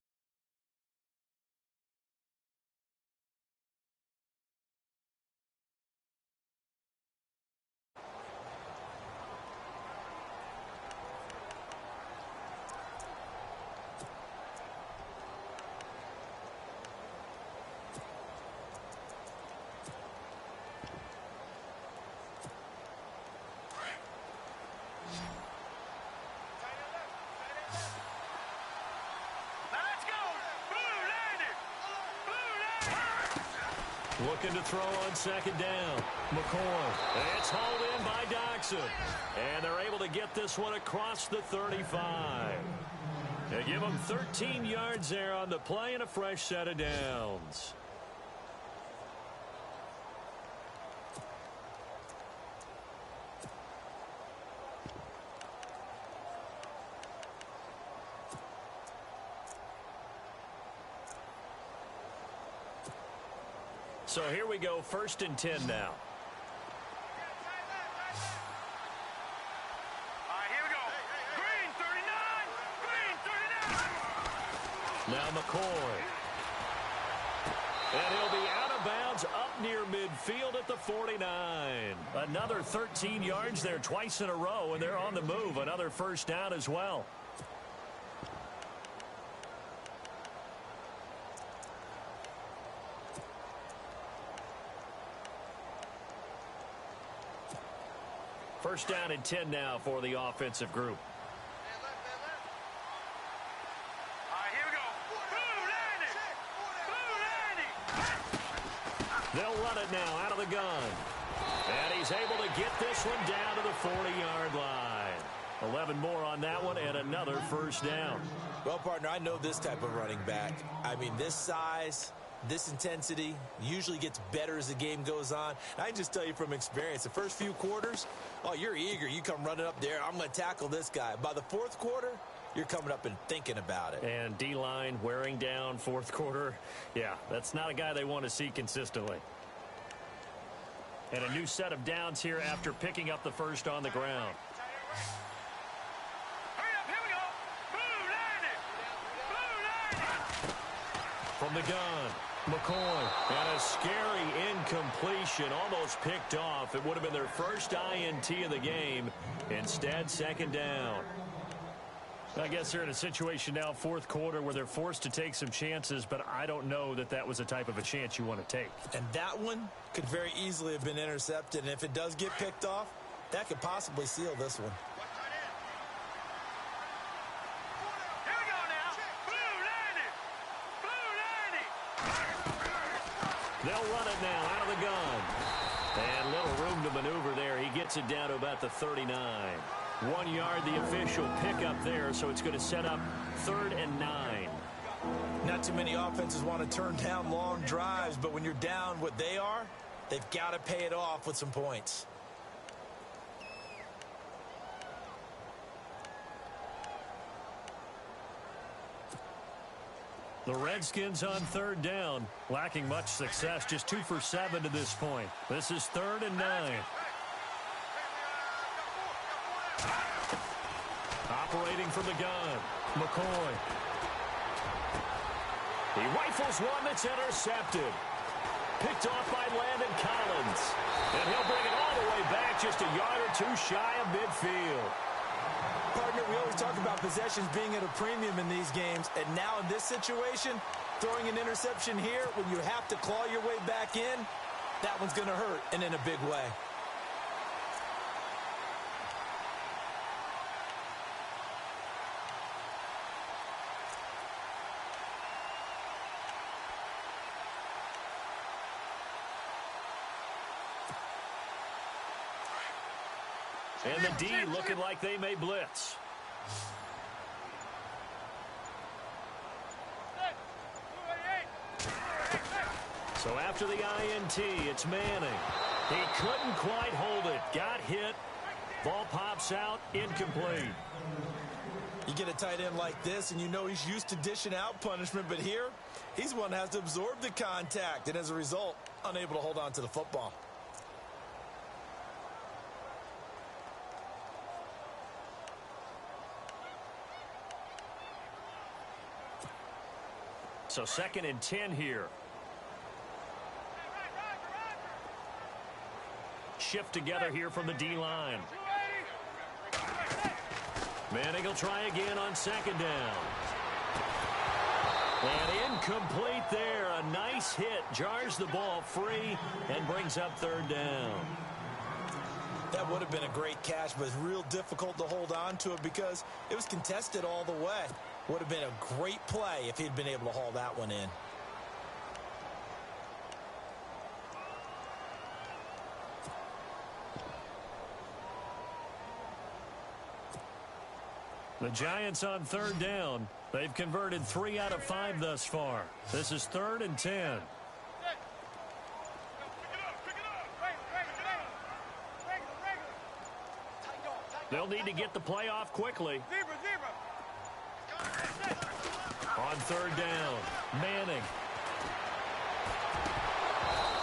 Looking to throw on second down. McCoy. It's hauled in by Doxson. And they're able to get this one across the 35. They give them 13 yards there on the play and a fresh set of downs. So here we go, 1st and 10 now. Here we go. Green 39. Now McCoy. And he'll be out of bounds up near midfield at the 49. Another 13 yards there twice in a row, and they're on the move. Another first down as well. First down and 10 now for the offensive group. They'll run it now out of the gun. And he's able to get this one down to the 40-yard line. 11 more on that one and another first down. Well, partner, I know this type of running back. I mean, this size, this intensity usually gets better as the game goes on. And I can just tell you from experience, the first few quarters, oh, you're eager. You come running up there. I'm going to tackle this guy. By the fourth quarter, you're coming up and thinking about it. And D-line wearing down fourth quarter. Yeah, that's not a guy they want to see consistently. And a new set of downs here after picking up the first on the ground. From the gun, McCoy. And a scary incompletion, almost picked off. It would have been their first INT of the game. Instead, second down. I guess they're in a situation now, fourth quarter, where they're forced to take some chances, but I don't know that that was the type of a chance you want to take. And that one could very easily have been intercepted, and if it does get picked off, that could possibly seal this one. They'll run it now out of the gun. And little room to maneuver there. He gets it down to about the 39. 1 yard, the official pickup there, so it's going to set up 3rd and 9. Not too many offenses want to turn down long drives, but when you're down what they are, they've got to pay it off with some points. The Redskins on 3rd down, lacking much success, just 2 for 7 to this point. This is 3rd and 9. Operating from the gun, McCoy. He rifles one that's intercepted. Picked off by Landon Collins. And he'll bring it all the way back, just a yard or two shy of midfield. Partner, we always talk about possessions being at a premium in these games, and now in this situation, throwing an interception here when you have to claw your way back in, that one's going to hurt, and in a big way. And the D looking like they may blitz. So after the INT, it's Manning. He couldn't quite hold it. Got hit. Ball pops out. Incomplete. You get a tight end like this, and you know he's used to dishing out punishment, but here, he's one that has to absorb the contact, and as a result, unable to hold on to the football. So 2nd and 10 here. Shift together here from the D-line. Manning will try again on 2nd down. And incomplete there. A nice hit. Jars the ball free and brings up 3rd down. That would have been a great catch, but it's real difficult to hold on to it because it was contested all the way. Would have been a great play if he'd been able to haul that one in. The Giants on 3rd down. They've converted 3 out of 5 thus far. This is 3rd and 10. They'll need to get the play off quickly. On 3rd down, Manning.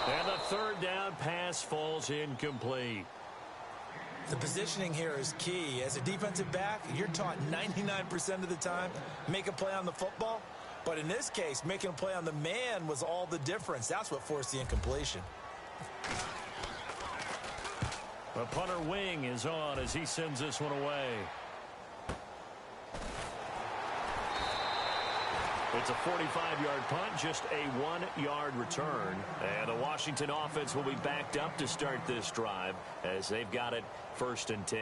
And the 3rd down pass falls incomplete. The positioning here is key. As a defensive back, you're taught 99% of the time, make a play on the football. But in this case, making a play on the man was all the difference. That's what forced the incompletion. The punter wing is on as he sends this one away. It's a 45-yard punt, just a 1-yard return. And the Washington offense will be backed up to start this drive as they've got it 1st and 10.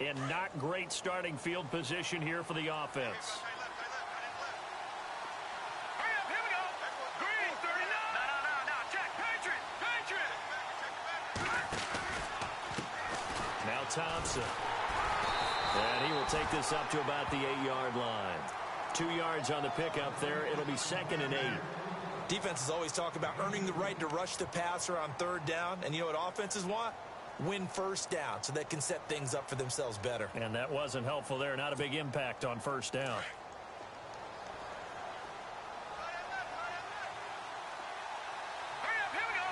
And not great starting field position here for the offense. Hurry up, here we go. Green, 39. No, check. Patriot. Now Thompson. And he will take this up to about the 8-yard line. 2 yards on the pickup there. It'll be 2nd and 8. Defenses always talk about earning the right to rush the passer on 3rd down. And you know what offenses want? Win 1st down so they can set things up for themselves better. And that wasn't helpful there. Not a big impact on 1st down. Hurry up, here we go.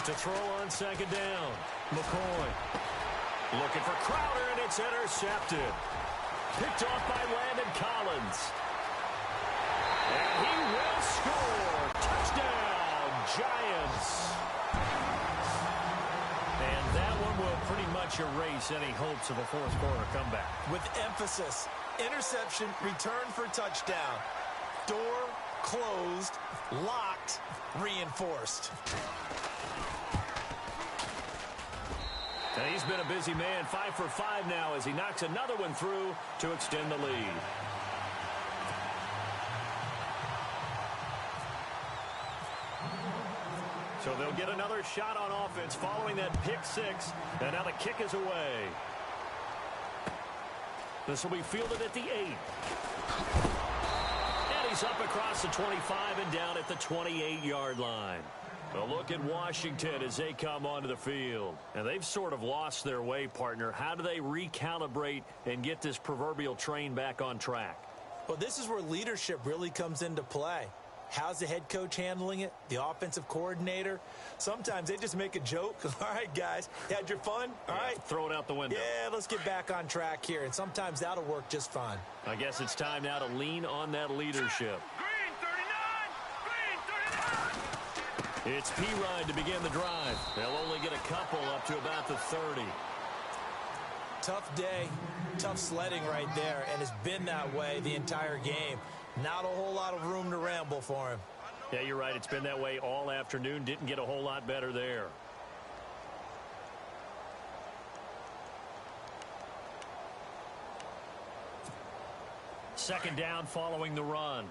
3-19. To throw on 2nd down. McCoy. Looking for Crowder, and it's intercepted. Picked off by Landon Collins. And he will score. Touchdown. Giants. And that one will pretty much erase any hopes of a 4th quarter comeback. With emphasis, interception, return for touchdown. Door closed, locked, reinforced. And he's been a busy man, 5 for 5 now as he knocks another one through to extend the lead. So they'll get another shot on offense following that pick 6. And now the kick is away. This will be fielded at the 8. And he's up across the 25 and down at the 28-yard line. A look at Washington as they come onto the field. And they've sort of lost their way, partner. How do they recalibrate and get this proverbial train back on track? Well, this is where leadership really comes into play. How's the head coach handling it? The offensive coordinator? Sometimes they just make a joke. All right, guys, you had your fun? All right. Throw it out the window. Yeah, let's get back on track here. And sometimes that'll work just fine. I guess it's time now to lean on that leadership. Green, 39. It's P-Ride to begin the drive. They'll only get a couple up to about the 30. Tough day, tough sledding right there, and it's been that way the entire game. Not a whole lot of room to ramble for him. Yeah, you're right. It's been that way all afternoon. Didn't get a whole lot better there. Second down following the run.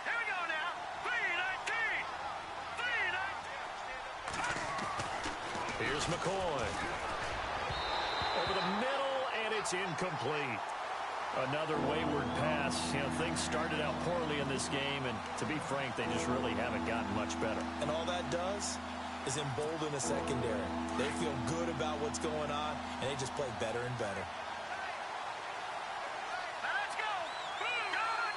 Here we go now. 3-19. Here's McCoy. Over the middle, and it's incomplete. Another wayward pass. You know, things started out poorly in this game, and to be frank, they just really haven't gotten much better. And all that does is embolden the secondary. They feel good about what's going on, and they just play better and better. Now let's go. Gun.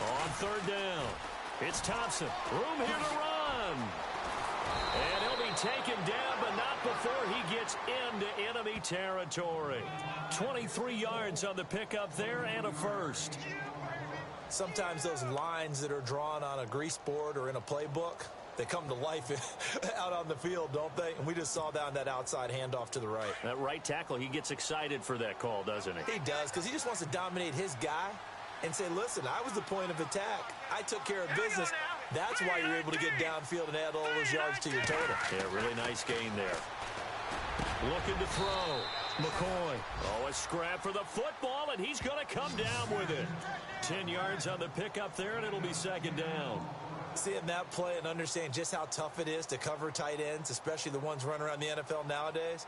On 3rd down, it's Thompson. Room here to run. And he'll be taken down, but not before he gets into enemy territory. 23 yards on the pickup there and a first. Sometimes those lines that are drawn on a grease board or in a playbook, they come to life out on the field, don't they? And we just saw down that outside handoff to the right. That right tackle, he gets excited for that call, doesn't he? He does, because he just wants to dominate his guy and say, listen, I was the point of attack. I took care of business. That's why you're able to get downfield and add all those yards to your total. Yeah, really nice gain there. Looking to throw. McCoy. Oh, a scrap for the football, and he's going to come down with it. 10 yards on the pickup there, and it'll be 2nd down. Seeing that play and understanding just how tough it is to cover tight ends, especially the ones running around the NFL nowadays,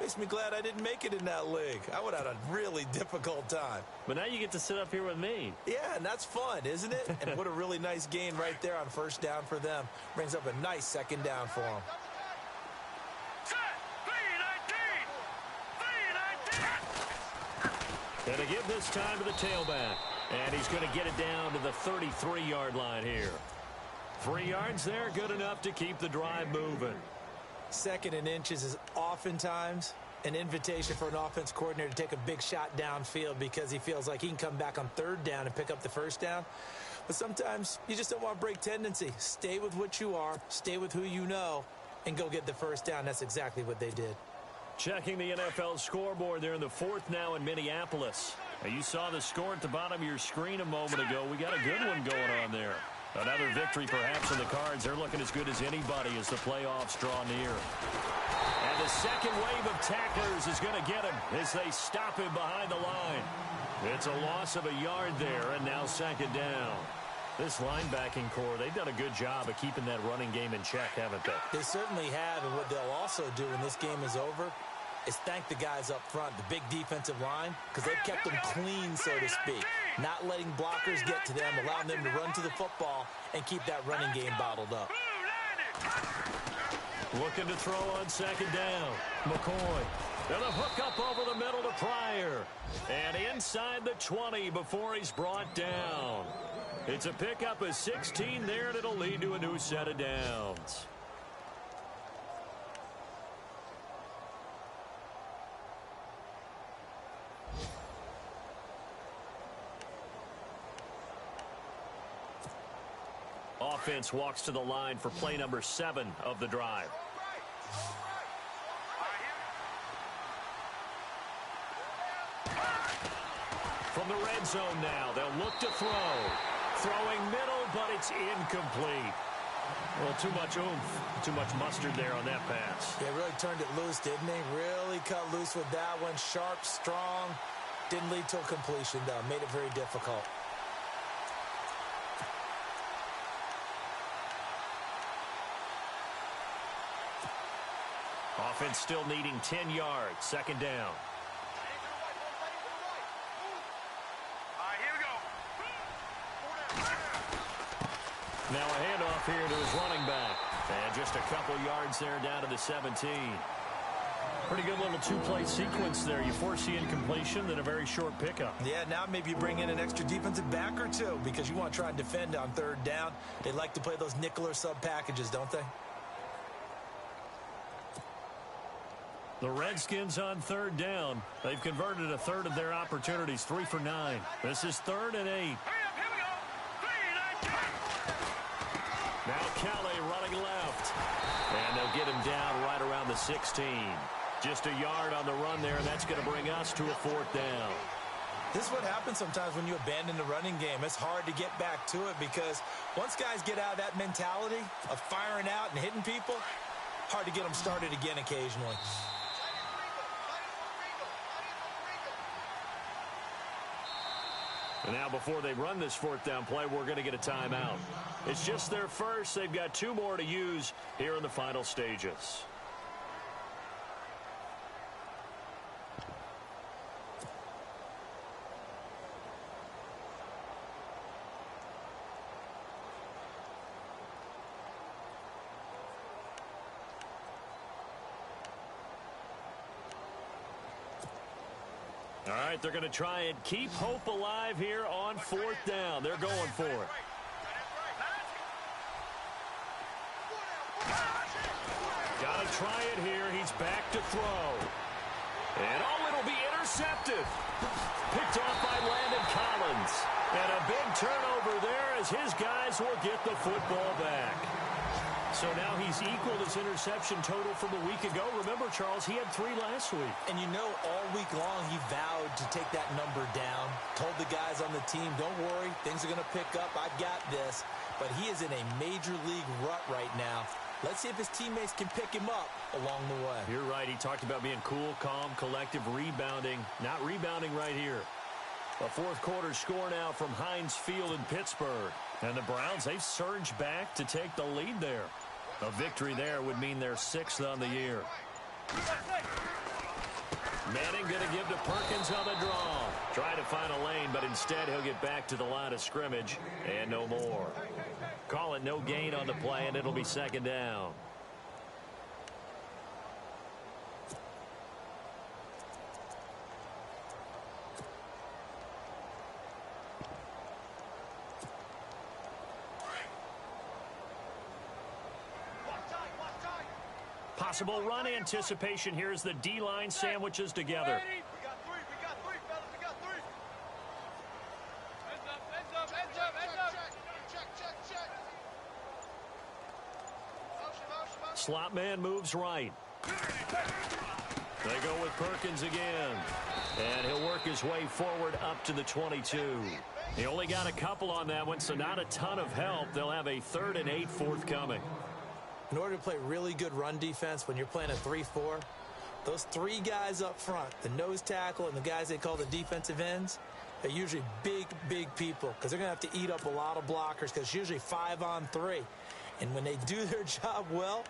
makes me glad I didn't make it in that league. I would have had a really difficult time. But now you get to sit up here with me. Yeah, and that's fun, isn't it? And what a really nice gain right there on 1st down for them. Brings up a nice 2nd down for them. And to give this time to the tailback. And he's going to get it down to the 33-yard line here. 3 yards there, good enough to keep the drive moving. 2nd and inches is oftentimes an invitation for an offense coordinator to take a big shot downfield because he feels like he can come back on 3rd down and pick up the 1st down. But sometimes you just don't want to break tendency. Stay with what you are, stay with who you know, and go get the 1st down. That's exactly what they did. Checking the NFL scoreboard there in the 4th now in Minneapolis. Now, you saw the score at the bottom of your screen a moment ago. We got a good one going on there. Another victory perhaps in the cards. They're looking as good as anybody as the playoffs draw near. And the second wave of tacklers is going to get him as they stop him behind the line. It's a loss of a yard there, and now 2nd down. This linebacking core, they've done a good job of keeping that running game in check, haven't they? They certainly have, and what they'll also do when this game is over is thank the guys up front, the big defensive line, because they've kept them clean, so to speak. Not letting blockers get to them, allowing them to run to the football and keep that running game bottled up. Looking to throw on 2nd down. McCoy. And a hook up over the middle to Pryor. And inside the 20 before he's brought down. It's a pickup of 16 there, and it'll lead to a new set of downs. Offense walks to the line for play number 7 of the drive. From the red zone now, they'll look to throw. Throwing middle, but it's incomplete. Well, too much oomph, too much mustard there on that pass. Yeah, really turned it loose, didn't he? Really cut loose with that one. Sharp, strong. Didn't lead to a completion, though. Made it very difficult. Offense still needing 10 yards. 2nd down. Now a handoff here to his running back. And just a couple yards there down to the 17. Pretty good little 2-play sequence there. You force the incompletion, then a very short pickup. Yeah, now maybe you bring in an extra defensive back or two because you want to try and defend on 3rd down. They like to play those nickel or sub packages, don't they? The Redskins on 3rd down. They've converted a third of their opportunities, 3 for 9. This is 3rd and 8. Now Kelly running left. And they'll get him down right around the 16. Just a yard on the run there, and that's going to bring us to a 4th down. This is what happens sometimes when you abandon the running game. It's hard to get back to it because once guys get out of that mentality of firing out and hitting people, hard to get them started again occasionally. And now before they run this 4th down play, we're going to get a timeout. It's just their first. They've got 2 more to use here in the final stages. All right, they're going to try and keep hope alive here on 4th down. They're going for it. Got to try it here. He's back to throw. And it'll be intercepted. Picked off by Landon Collins. And a big turnover there as his guys will get the football back. So now he's equaled his interception total from a week ago. Remember, Charles, he had 3 last week. And you know, all week long he vowed to take that number down. Told the guys on the team, don't worry, things are going to pick up. I've got this. But he is in a major league rut right now. Let's see if his teammates can pick him up along the way. You're right. He talked about being cool, calm, collective, rebounding. Not rebounding right here. A 4th quarter score now from Heinz Field in Pittsburgh. And the Browns, they've surged back to take the lead there. A victory there would mean they're 6th on the year. Manning going to give to Perkins on the draw. Try to find a lane, but instead he'll get back to the line of scrimmage and no more. Call it no gain on the play, and it'll be 2nd down. Possible run anticipation here as the D-line sandwiches together. We got three, fellas. We got three. Heads up. Check. Motion. Slot man moves right. They go with Perkins again. And he'll work his way forward up to the 22. He only got a couple on that one, so not a ton of help. They'll have a 3rd and 8 forthcoming. In order to play really good run defense when you're playing a 3-4, those 3 guys up front, the nose tackle and the guys they call the defensive ends, they're usually big people because they're going to have to eat up a lot of blockers because it's usually 5-on-3. And when they do their job well,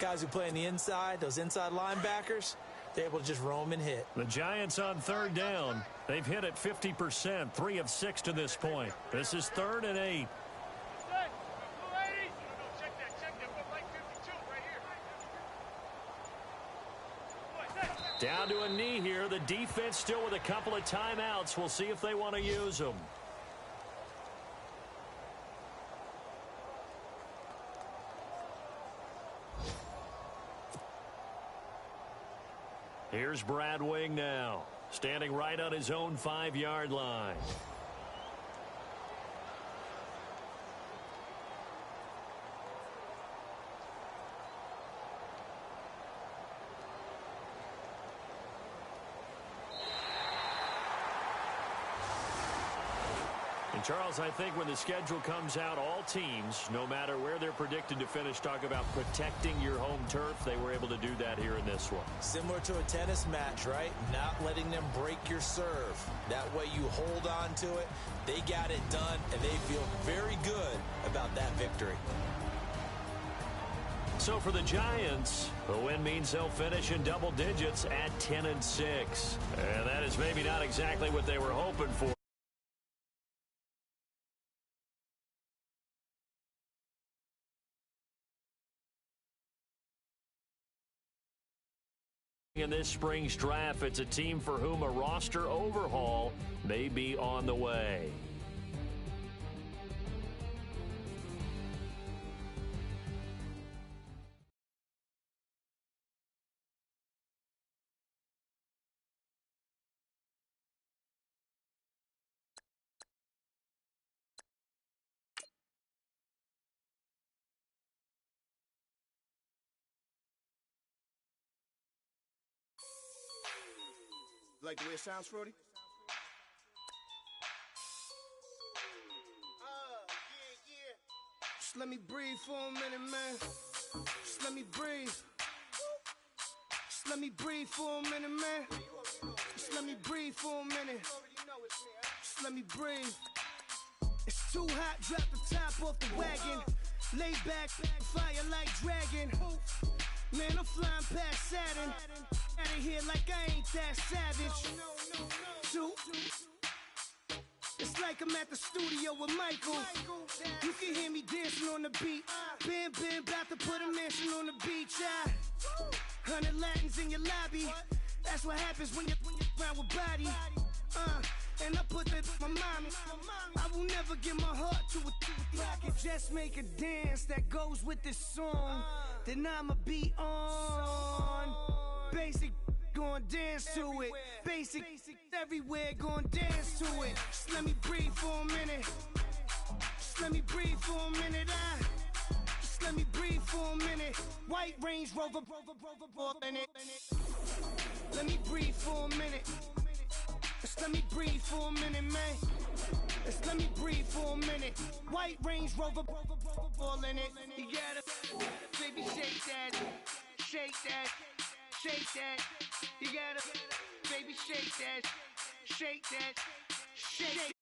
guys who play on the inside, those inside linebackers, they're able to just roam and hit. The Giants on 3rd down. They've hit it 50%, 3 of 6 to this point. This is 3rd and 8. Down to a knee here. The defense still with a couple of timeouts. We'll see if they want to use them. Here's Brad Wing now, standing right on his own 5-yard line. And Charles, I think when the schedule comes out, all teams, no matter where they're predicted to finish, talk about protecting your home turf. They were able to do that here in this one. Similar to a tennis match, right? Not letting them break your serve. That way you hold on to it. They got it done, and they feel very good about that victory. So for the Giants, the win means they'll finish in double digits at 10 and 6. And that is maybe not exactly what they were hoping for. In this spring's draft, it's a team for whom a roster overhaul may be on the way. Like the way it sounds, Frody? Yeah. Just let me breathe for a minute, man. Just let me breathe. Just let me breathe for a minute, man. Just let me breathe for a minute. Just let me breathe. It's too hot, drop the top off the wagon. Lay back, fire like dragon. Man, I'm flying past Saturn. Out of here like I ain't that savage. Two. It's like I'm at the studio with Michael. You can hear me dancing on the beat. Bam, about to put a mansion on the beach. 100 Latins in your lobby. That's what happens when you're around with body. And I put that in my mommy. I will never give my heart to a I can just make a dance that goes with this song. Then I'ma be on. Basic, gon' dance to it. Basic, everywhere, gon' dance to it. Just let me breathe for a minute. Just let me breathe for a minute. Just let me breathe for a minute. White Range Rover, in it. Let me breathe for a minute. Just let me breathe for a minute, man. Just let me breathe for a minute. White Range Rover, ball in it. You gotta, baby, shake that, shake that. Shake that, you gotta, baby, shake that, shake that, shake